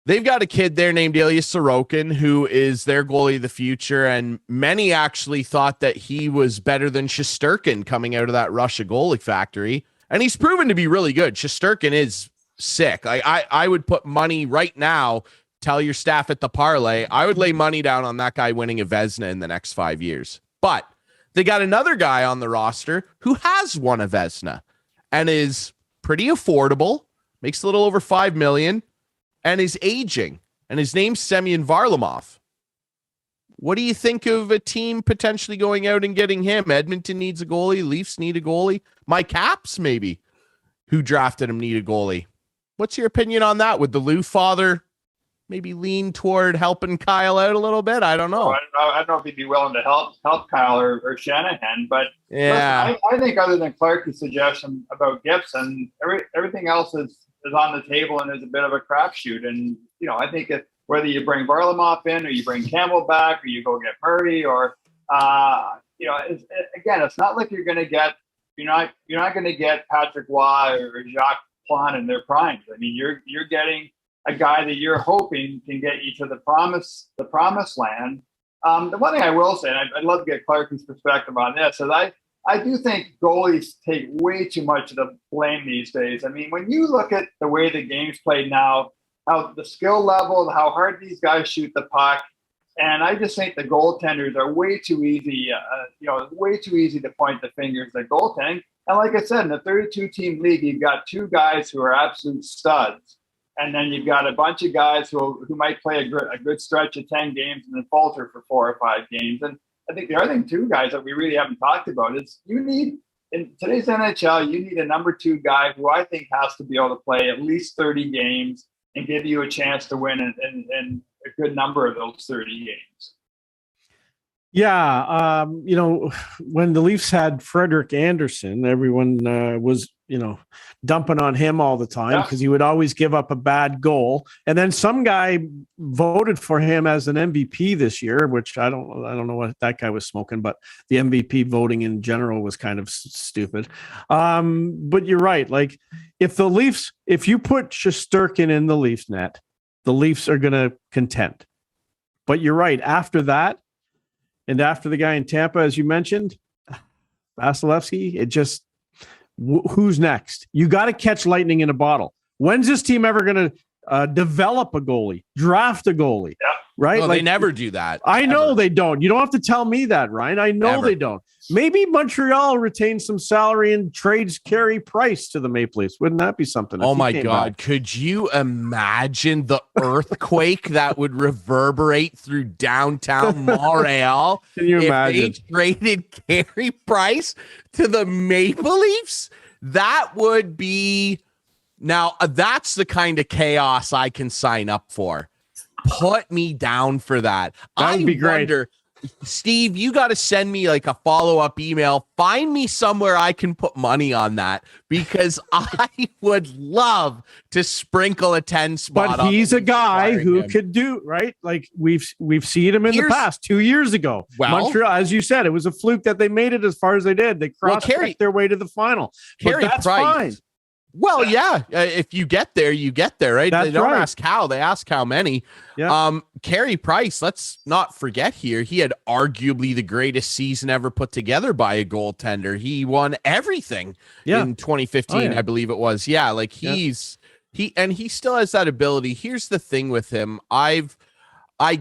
They've got a kid there named Ilya Sorokin, who is their goalie of the future, and many actually thought that he was better than Shesterkin coming out of that Russia goalie factory, and he's proven to be really good. Shesterkin is sick. I would put money right now. Tell your staff at the Parleh, I would lay money down on that guy winning a Vezina in the next 5 years. But they got another guy on the roster who has won a Vezina and is pretty affordable, makes a little over $5 million, and is aging. And his name's Semyon Varlamov. What do you think of a team potentially going out and getting him? Edmonton needs a goalie. Leafs need a goalie. My Caps, maybe, who drafted him, need a goalie. What's your opinion on that? Would the Lou father maybe lean toward helping Kyle out a little bit? I don't know. I don't know if he'd be willing to help Kyle or Shanahan, but yeah, listen, I think other than Clarkie's suggestion about Gibson, everything else is on the table and is a bit of a crapshoot. And I think whether you bring Varlamov in or you bring Campbell back or you go get Murray or it's not like you're going to get you're not going to get Patrick Waugh or Jacques Plante in their primes. I mean, you're getting a guy that you're hoping can get you to the promised land. The one thing I will say, and I'd love to get Clarkie's perspective on this, is I do think goalies take way too much of the blame these days. I mean, when you look at the way the game's played now, how the skill level, how hard these guys shoot the puck, and I just think the goaltenders are way too easy. Way too easy to point the fingers at goaltending. And like I said, in the 32-team league, you've got two guys who are absolute studs. And then you've got a bunch of guys who might play a good stretch of 10 games and then falter for 4 or 5 games. And I think the other thing, too, guys, that we really haven't talked about is in today's NHL, you need a number 2 guy who I think has to be able to play at least 30 games and give you a chance to win in a good number of those 30 games. Yeah. When the Leafs had Frederik Andersen, everyone was, dumping on him all the time because he would always give up a bad goal. And then some guy voted for him as an MVP this year, which I don't know what that guy was smoking, but the MVP voting in general was kind of stupid. But you're right. Like if you put Shesterkin in the Leafs net, the Leafs are going to contend. But you're right. After that, and after the guy in Tampa, as you mentioned, Vasilevsky, who's next? You got to catch lightning in a bottle. When's this team ever going to develop a goalie, draft a goalie? Yeah. Right? No, they never do that. I know they don't. You don't have to tell me that, Ryan. I know they don't. Maybe Montreal retains some salary and trades Carey Price to the Maple Leafs. Wouldn't that be something? Oh my God. Could you imagine the earthquake that would reverberate through downtown Montreal? Can you imagine? If they traded Carey Price to the Maple Leafs? That would be... Now, that's the kind of chaos I can sign up for. Put me down for that. That would be great. Steve, you got to send me like a follow-up email. Find me somewhere I can put money on that because I would love to sprinkle a 10 spot. But he's a guy who could do, right? Like we've seen him in the past 2 years ago. Well, Montreal, as you said, it was a fluke that they made it as far as they did. They crossed their way to the final. But that's fine. Well, yeah. If you get there, you get there, right? They don't ask how, they ask how many. Yeah. Carey Price, let's not forget here, he had arguably the greatest season ever put together by a goaltender. He won everything in 2015, I believe it was. Yeah, like he still has that ability. Here's the thing with him. I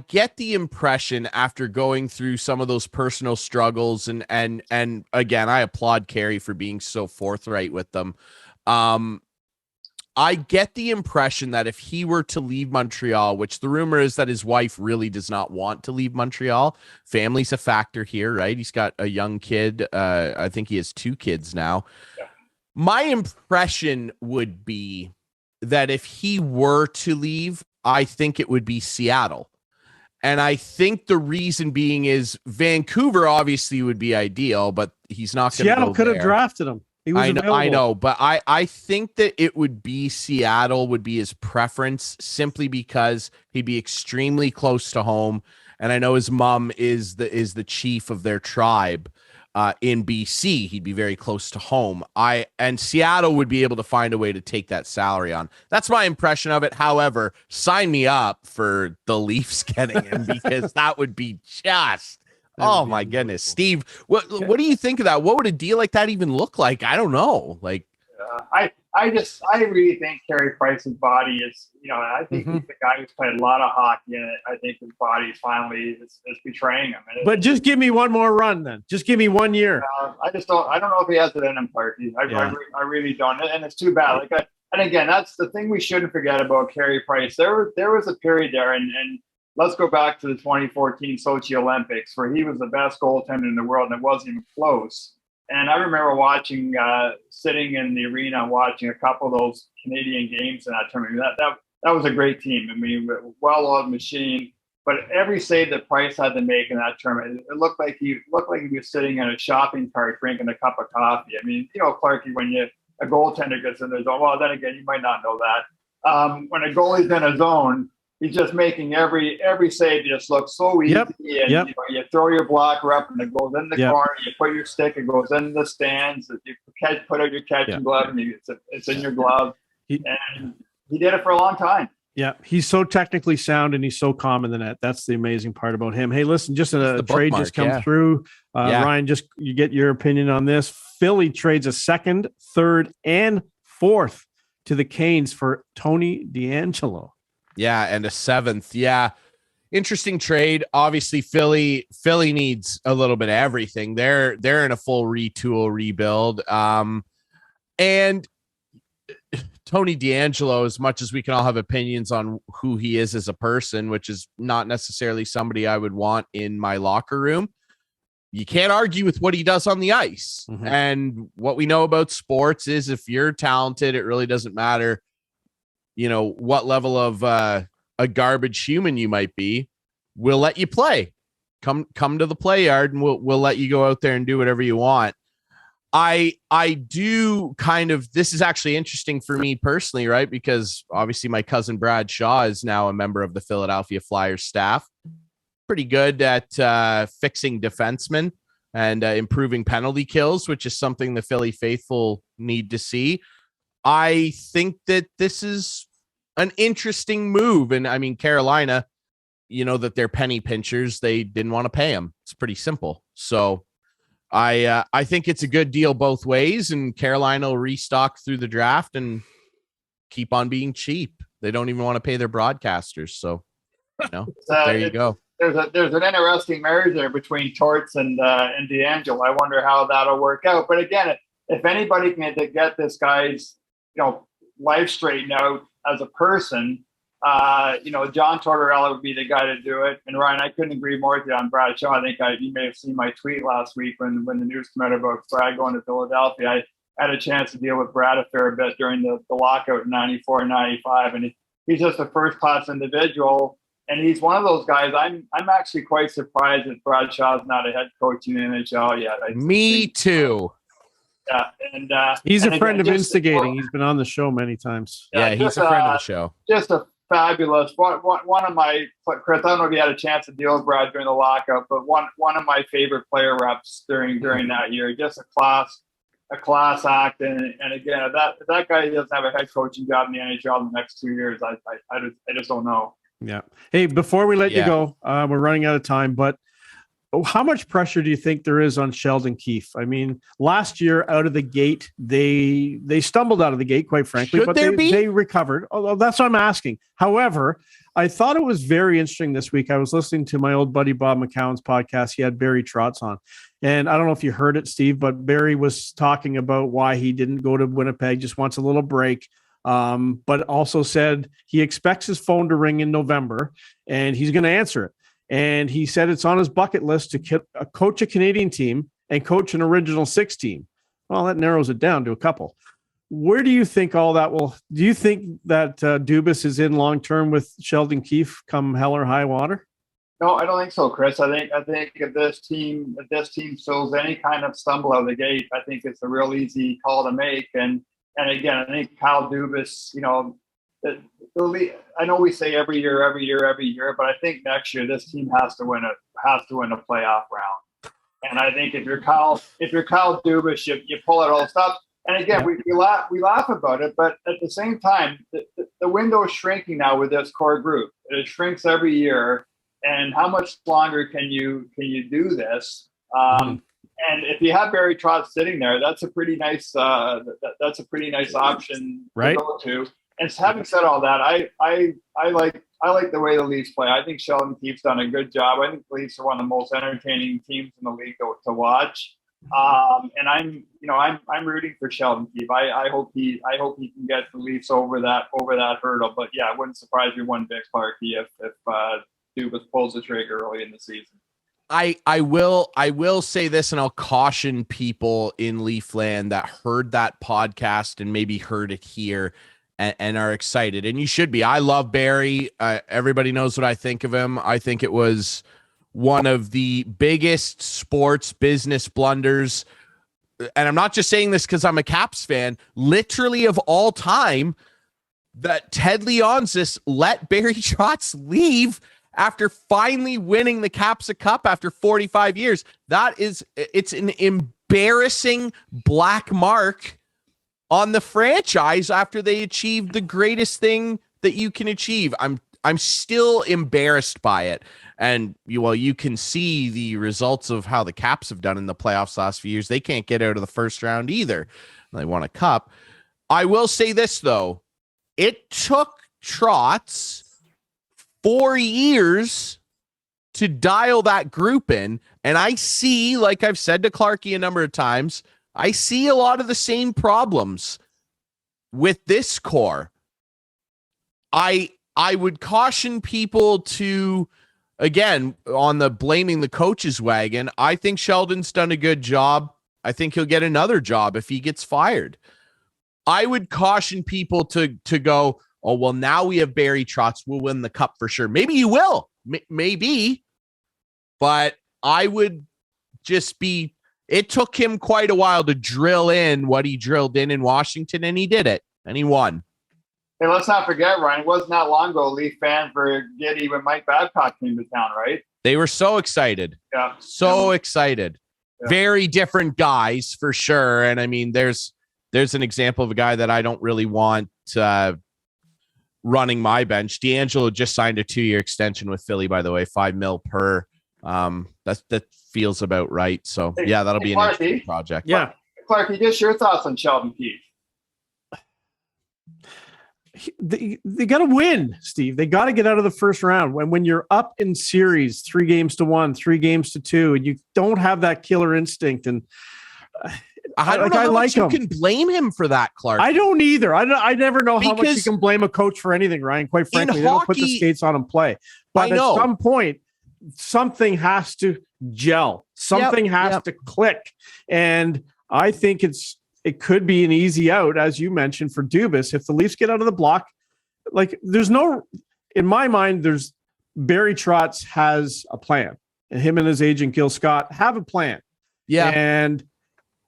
get the impression after going through some of those personal struggles, and again, I applaud Carey for being so forthright with them. I get the impression that if he were to leave Montreal, which the rumor is that his wife really does not want to leave Montreal, family's a factor here, right? He's got a young kid. I think he has 2 kids now. Yeah. My impression would be that if he were to leave, I think it would be Seattle. And I think the reason being is Vancouver obviously would be ideal, but he's not going to Seattle could have drafted him. I know, but I think that it would be Seattle would be his preference simply because he'd be extremely close to home. And I know his mom is the chief of their tribe in BC. He'd be very close to home. And Seattle would be able to find a way to take that salary on. That's my impression of it. However, sign me up for the Leafs getting him because that would be just... Oh my goodness, Steve! What do you think of that? What would a deal like that even look like? I don't know. Like, I really think Carey Price's body is, I think he's the guy who's played a lot of hockey, and I think his body finally is betraying him. But just give me one more run, then. Just give me 1 year. I don't know if he has it in him, Clarky. I really don't, and it's too bad. And again, that's the thing we shouldn't forget about Carey Price. There was a period there, and let's go back to the 2014 Sochi Olympics where he was the best goaltender in the world, and it wasn't even close. And I remember sitting in the arena watching a couple of those Canadian games in that tournament. That was a great team. I mean, well-oiled machine. But every save that Price had to make in that tournament, it looked like he was sitting in a shopping cart drinking a cup of coffee. I mean, Clarky, when a goaltender gets in the zone, well, then again, you might not know that. When a goalie's in a zone, he's just making every save just look so easy. And you throw your blocker up and it goes in the corner. You put your stick, it goes in the stands. You put out your catching glove and it's in your glove. And he did it for a long time. Yeah, he's so technically sound and he's so calm in the net. That's the amazing part about him. Hey, listen, just a trade just come through. Ryan, you get your opinion on this. Philly trades a second, third, and fourth to the Canes for Tony DeAngelo. Yeah, and a seventh. Yeah, interesting trade. Obviously, Philly needs a little bit of everything. They're in a full retool rebuild. And Tony DeAngelo, as much as we can all have opinions on who he is as a person, which is not necessarily somebody I would want in my locker room, you can't argue with what he does on the ice. Mm-hmm. And what we know about sports is if you're talented, it really doesn't matter what level of a garbage human you might be. We'll let you play. Come to the play yard and we'll let you go out there and do whatever you want. I do this is actually interesting for me personally, right? Because obviously my cousin Brad Shaw is now a member of the Philadelphia Flyers staff. Pretty good at fixing defensemen and improving penalty kills, which is something the Philly faithful need to see. I think that this is an interesting move. And I mean, Carolina, that they're penny pinchers. They didn't want to pay him. It's pretty simple. So I think it's a good deal both ways, and Carolina will restock through the draft and keep on being cheap. They don't even want to pay their broadcasters. So, there you go. There's an interesting marriage there between Torts and DeAngelo. I wonder how that'll work out. But again, if anybody can get this guy's, life straightened out as a person, John Tortorella would be the guy to do it. And Ryan, I couldn't agree more with you on Brad Shaw. I think you may have seen my tweet last week when the news came out about Brad going to Philadelphia. I had a chance to deal with Brad a fair bit during the lockout in 94 and 95. And he's just a first-class individual. And he's one of those guys. I'm actually quite surprised that Brad Shaw's not a head coach in the NHL yet. Me too. Yeah, and he's a friend of instigating. He's been on the show many times. Yeah, he's a friend of the show. Just a fabulous one of my Chris. I don't know if you had a chance to deal with Brad during the lockout, but one of my favorite player reps during that year. Just a class act, and again, if that guy doesn't have a head coaching job in the NHL in the next 2 years, I just don't know. Yeah. Hey, before we let you go, we're running out of time, but how much pressure do you think there is on Sheldon Keefe? I mean, last year out of the gate, they stumbled out of the gate, quite frankly, but they recovered. Although that's what I'm asking. However, I thought it was very interesting this week. I was listening to my old buddy Bob McCown's podcast. He had Barry Trotz on. And I don't know if you heard it, Steve, but Barry was talking about why he didn't go to Winnipeg, just wants a little break. But also said he expects his phone to ring in November and he's going to answer it. And he said it's on his bucket list to coach a Canadian team and coach an Original Six team. Well, that narrows it down to a couple. Where do you think all that will? Do you think that Dubas is in long term with Sheldon Keefe come hell or high water? No, I don't think so, Chris. I think if this team shows any kind of stumble out of the gate, I think it's a real easy call to make. And again, I think Kyle Dubas, I know we say every year, but I think next year this team has to win a playoff round. And I think if you're Kyle Dubas, you pull out all the stuff. And again, we laugh about it, but at the same time, the window is shrinking now with this core group. It shrinks every year. And how much longer can you do this? And if you have Barry Trotz sitting there, that's a pretty nice that's a pretty nice option right? to go to. And having said all that, I like the way the Leafs play. I think Sheldon Keefe's done a good job. I think the Leafs are one of the most entertaining teams in the league to watch. And I'm rooting for Sheldon Keefe. I hope he can get the Leafs over that hurdle. But yeah, it wouldn't surprise me one bit, Clarky, if Dubas pulls the trigger early in the season. I will say this, and I'll caution people in Leafland that heard that podcast and maybe heard it here and are excited. And you should be. I love Barry. Everybody knows what I think of him. I think it was one of the biggest sports business blunders. And I'm not just saying this because I'm a Caps fan, literally of all time, that Ted Leonsis let Barry Trotz leave after finally winning the Caps a Cup after 45 years. It's an embarrassing black mark on the franchise after they achieved the greatest thing that you can achieve. I'm still embarrassed by it. And you can see the results of how the Caps have done in the playoffs last few years. They can't get out of the first round either. They won a cup. I will say this, though. It took Trotz 4 years to dial that group in. And I see, like I've said to Clarky a number of times, I see a lot of the same problems with this core. I would caution people to, again, on the blaming the coaches wagon. I think Sheldon's done a good job. I think he'll get another job if he gets fired. I would caution people to go, oh, well, now we have Barry Trotz. We'll win the cup for sure. Maybe you will. Maybe. But I would just be, it took him quite a while to drill in what he drilled in Washington, and he did it, and he won. Hey, let's not forget, Ryan, it wasn't that long ago Leaf fans were giddy when Mike Babcock came to town, right? They were so excited. Yeah. So excited. Yeah. Very different guys for sure. And I mean, there's an example of a guy that I don't really want running my bench. D'Angelo just signed a 2-year extension with Philly, by the way, $5 million per. That feels about right. So yeah, that'll be an interesting project. Yeah. Clarky, just your thoughts on Sheldon Keefe. They got to win, Steve. They got to get out of the first round. When you're up in series 3-1, 3-2, and you don't have that killer instinct, and I don't know how much you can blame him for that, Clark. I don't either. I never know how much you can blame a coach for anything, Ryan. Quite frankly, they don't put the skates on and play. But at some point, something has to gel. Something has to click. And I think it could be an easy out, as you mentioned, for Dubas. If the Leafs get out of the block, like in my mind, Barry Trotz has a plan. And him and his agent, Gil Scott, have a plan. Yeah. And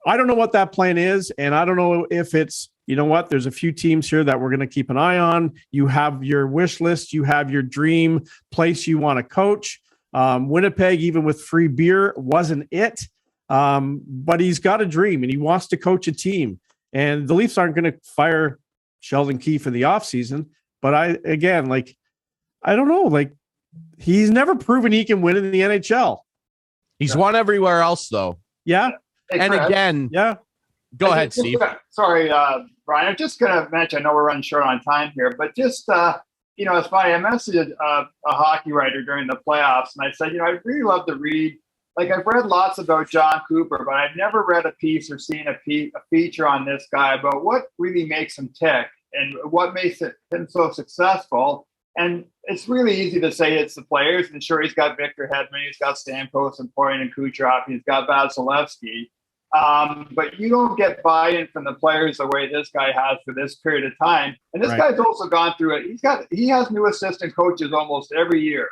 I don't know what that plan is. And I don't know if it's, there's a few teams here that we're going to keep an eye on. You have your wish list. You have your dream place you want to coach. Winnipeg, even with free beer, wasn't it. But he's got a dream and he wants to coach a team. And the Leafs aren't going to fire Sheldon Keefe for the offseason. But I don't know. He's never proven he can win in the NHL. He's won everywhere else, though. Yeah. Hey, and Chris, again, go ahead, Steve. Sorry, Brian. I'm just going to mention, I know we're running short on time here, but just, it's funny. I messaged a hockey writer during the playoffs, and I said, I'd really love to read. I've read lots about John Cooper, but I've never read a piece or seen a feature on this guy about what really makes him tick and what makes him so successful. And it's really easy to say it's the players. And sure, he's got Victor Hedman, he's got Stamkos and Poirier and Kucherov, he's got Vasilevsky. But you don't get buy-in from the players the way this guy has for this period of time. And this guy's also gone through it. He has new assistant coaches almost every year.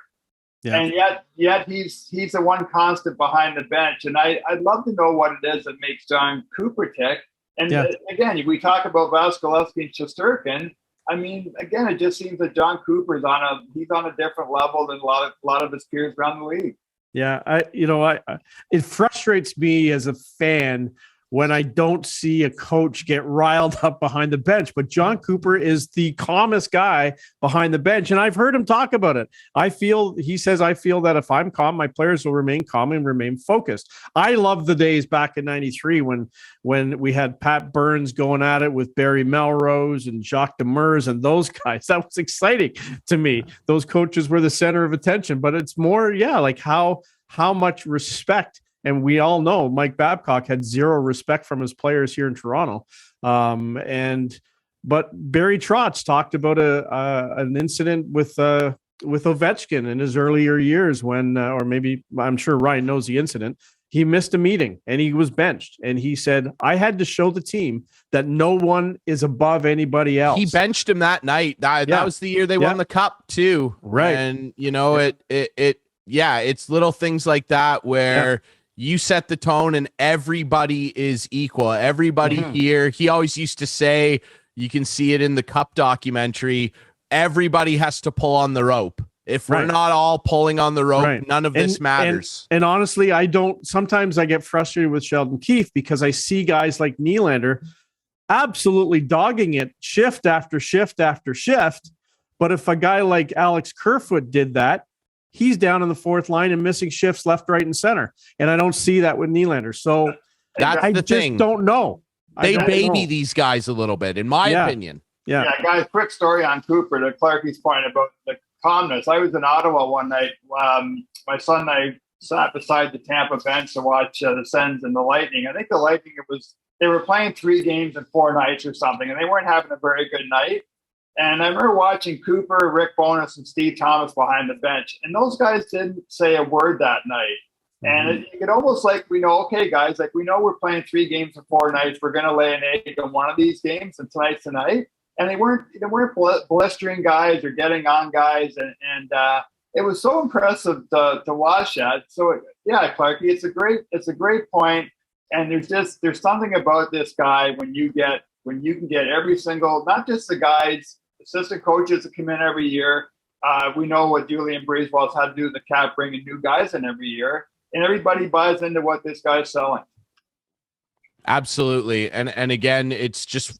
Yeah. And yet he's the one constant behind the bench. And I'd love to know what it is that makes John Cooper tick. And again, we talk about Vasilevsky and Shesterkin. I mean, again, it just seems that John Cooper's he's on a different level than a lot of his peers around the league. Yeah, it frustrates me as a fan when I don't see a coach get riled up behind the bench. But John Cooper is the calmest guy behind the bench. And I've heard him talk about it. He says, I feel that if I'm calm, my players will remain calm and remain focused. I love the days back in 93 when we had Pat Burns going at it with Barry Melrose and Jacques Demers and those guys. That was exciting to me. Those coaches were the center of attention, but it's more, like how much respect. And we all know Mike Babcock had zero respect from his players here in Toronto. But Barry Trotz talked about an incident with Ovechkin in his earlier years when, or maybe I'm sure Ryan knows the incident. He missed a meeting and he was benched. And he said, I had to show the team that no one is above anybody else. He benched him that night. That was the year they won the cup too. Right. And it's little things like that where you set the tone and everybody is equal. Everybody here. He always used to say, you can see it in the Cup documentary, everybody has to pull on the rope. If we're not all pulling on the rope, none of this matters. And honestly, sometimes I get frustrated with Sheldon Keefe because I see guys like Nylander absolutely dogging it shift after shift after shift. But if a guy like Alex Kerfoot did that, he's down in the fourth line and missing shifts left, right, and center. And I don't see that with Nylander. So that's the thing. Just don't know. They baby these guys a little bit, in my opinion. Yeah, guys, quick story on Cooper, to Clarky's point about the calmness. I was in Ottawa one night. My son and I sat beside the Tampa bench to watch the Sens and the Lightning. I think the Lightning, they were playing 3 games in 4 nights or something, and they weren't having a very good night. And I remember watching Cooper, Rick Bowness, and Steve Thomas behind the bench. And those guys didn't say a word that night. And it almost like we know, okay, guys, like we know we're playing 3 games in 4 nights. We're going to lay an egg in one of these games, and tonight's the night. And they weren't blistering guys or getting on guys. And it was so impressive to watch that. So, Clarky, it's a great point. And there's something about this guy when you can get every single, not just the guys, assistant coaches that come in every year. We know what Julian Breezewell's had to do with the Cap, bringing new guys in every year, and everybody buys into what this guy's selling. Absolutely. And again, it's just,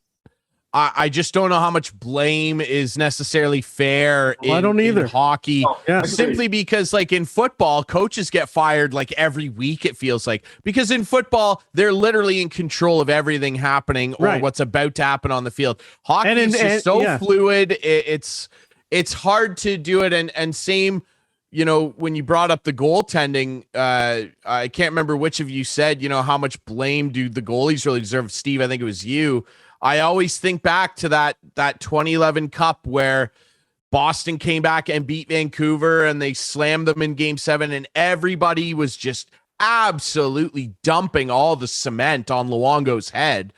I just don't know how much blame is necessarily fair in hockey. Simply because, like, in football, coaches get fired like every week, it feels like, because in football they're literally in control of everything happening or what's about to happen on the field. Hockey is just so fluid. It's hard to do it. And same, when you brought up the goaltending, I can't remember which of you said, how much blame do the goalies really deserve? Steve, I think it was you. I always think back to that 2011 Cup where Boston came back and beat Vancouver and they slammed them in Game 7, and everybody was just absolutely dumping all the cement on Luongo's head.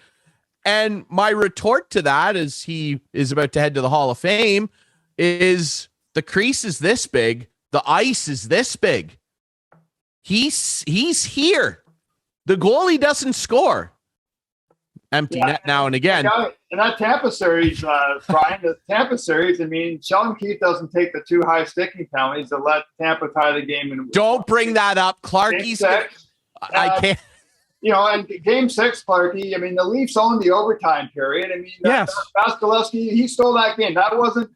And my retort to that, as he is about to head to the Hall of Fame, is the crease is this big, the ice is this big. He's here. The goalie doesn't score. Empty net now and again. In that Tampa series, Brian, the Tampa series, I mean, Sheldon Keefe doesn't take the 2 high sticking penalties that let Tampa tie the game. Don't bring that up. Clarky's. I can't. And Game 6, Clarky, I mean, the Leafs owned the overtime period. I mean, Vasilevsky, he stole that game.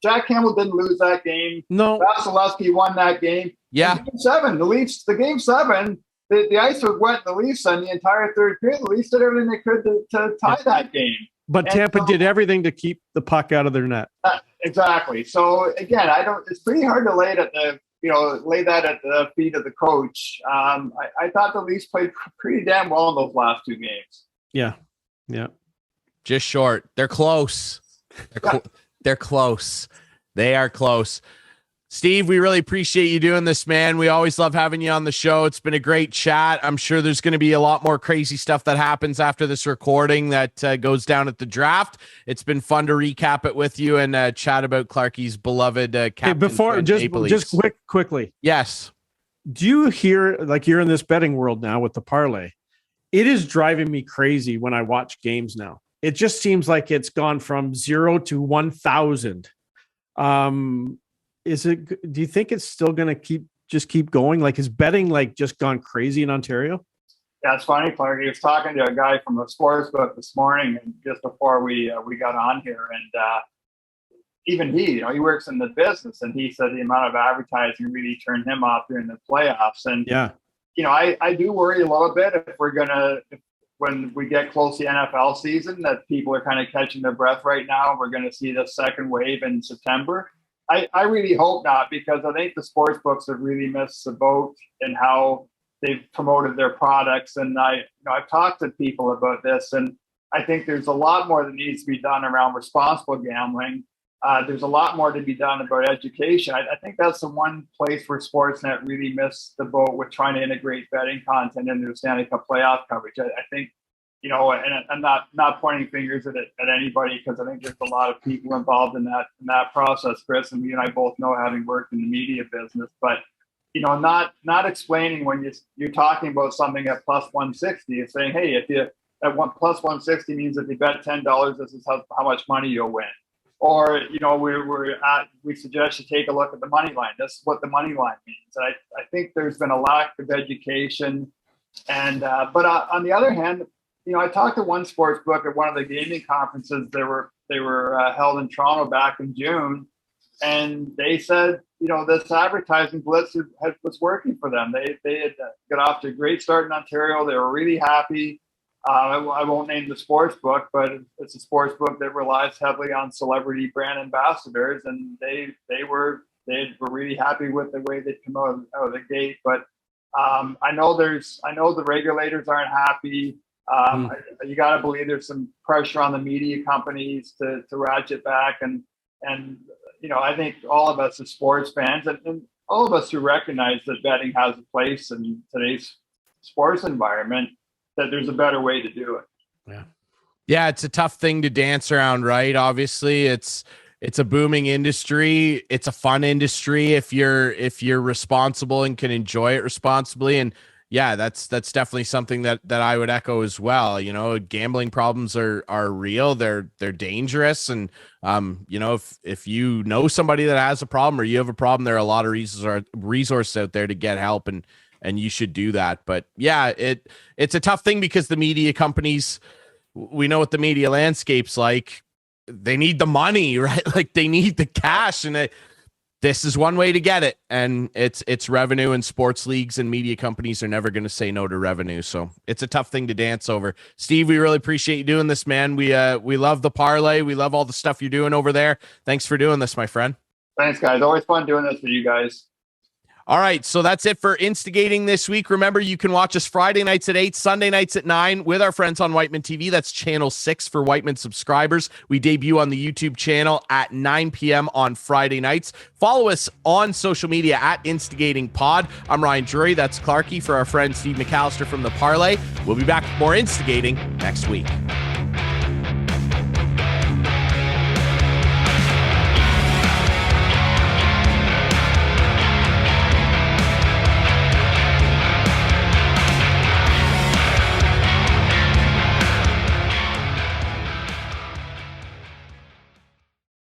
Jack Campbell didn't lose that game. No. Vasilevsky won that game. Yeah. And Game 7, the Game 7, the ice was wet in the Leafs on the entire third period. The Leafs did everything they could to tie that game. But Tampa did everything to keep the puck out of their net. Exactly. So again, it's pretty hard to lay that at the feet of the coach. I thought the Leafs played pretty damn well in those last 2 games. Yeah. Just short. They're close. They're close. They are close. Steve, we really appreciate you doing this, man. We always love having you on the show. It's been a great chat. I'm sure there's going to be a lot more crazy stuff that happens after this recording that goes down at the draft. It's been fun to recap it with you and chat about Clarky's beloved captain. Hey, before just quickly. Yes. Do you hear, like, you're in this betting world now with the parlay? It is driving me crazy when I watch games now. It just seems like it's gone from 0 to 1,000. Do you think it's still going to keep going? Like, is betting just gone crazy in Ontario? Yeah, it's funny, Clark. He was talking to a guy from a sports book this morning, and just before we got on here, and even he, he works in the business, and he said the amount of advertising really turned him off during the playoffs. And yeah, I do worry a little bit if we're gonna, when we get close to the NFL season, that people are kind of catching their breath right now. We're going to see the second wave in September. I really hope not, because I think the sports books have really missed the boat in how they've promoted their products. And I've talked to people about this, and I think there's a lot more that needs to be done around responsible gambling. There's a lot more to be done about education. I think that's the one place where Sportsnet really missed the boat with trying to integrate betting content into the Stanley Cup playoff coverage. I think, and I'm not pointing fingers at anybody, because I think there's a lot of people involved in that process, Chris, and you and I both know, having worked in the media business. But not explaining when you're talking about something at plus 160, and saying, hey, if you at plus 160 means if you bet $10, this is how much money you'll win. Or, we suggest you take a look at the money line. This is what the money line means. I think there's been a lack of education. And but on the other hand, I talked to one sports book at one of the gaming conferences. They were held in Toronto back in June, and they said, this advertising blitz was working for them. They had got off to a great start in Ontario. They were really happy. I won't name the sports book, but it's a sports book that relies heavily on celebrity brand ambassadors, and they were really happy with the way they come out of the gate. But I know the regulators aren't happy. You got to believe there's some pressure on the media companies to ratchet back, and I think all of us as sports fans, and all of us who recognize that betting has a place in today's sports environment, that there's a better way to do it. Yeah, it's a tough thing to dance around, right? Obviously, it's a booming industry. It's a fun industry if you're responsible and can enjoy it responsibly. And yeah, that's definitely something that I would echo as well. Gambling problems are real. They're dangerous. And if you know somebody that has a problem, or you have a problem, there are a lot of resources out there to get help, and you should do that. But yeah, it's a tough thing, because the media companies, we know what the media landscape's like. They need the money, right? Like, they need the cash, and this is one way to get it. And it's revenue, and sports leagues and media companies are never going to say no to revenue. So it's a tough thing to dance over. Steve, we really appreciate you doing this, man. We love the parlay. We love all the stuff you're doing over there. Thanks for doing this, my friend. Thanks, guys. Always fun doing this with you guys. All right, so that's it for Instigating this week. Remember, you can watch us Friday nights at 8, Sunday nights at 9 with our friends on Whiteman TV. That's channel 6 for Whiteman subscribers. We debut on the YouTube channel at 9 p.m. on Friday nights. Follow us on social media at Instigating Pod. I'm Ryan Drury. That's Clarky for our friend Steve McAllister from the Parleh. We'll be back with more Instigating next week.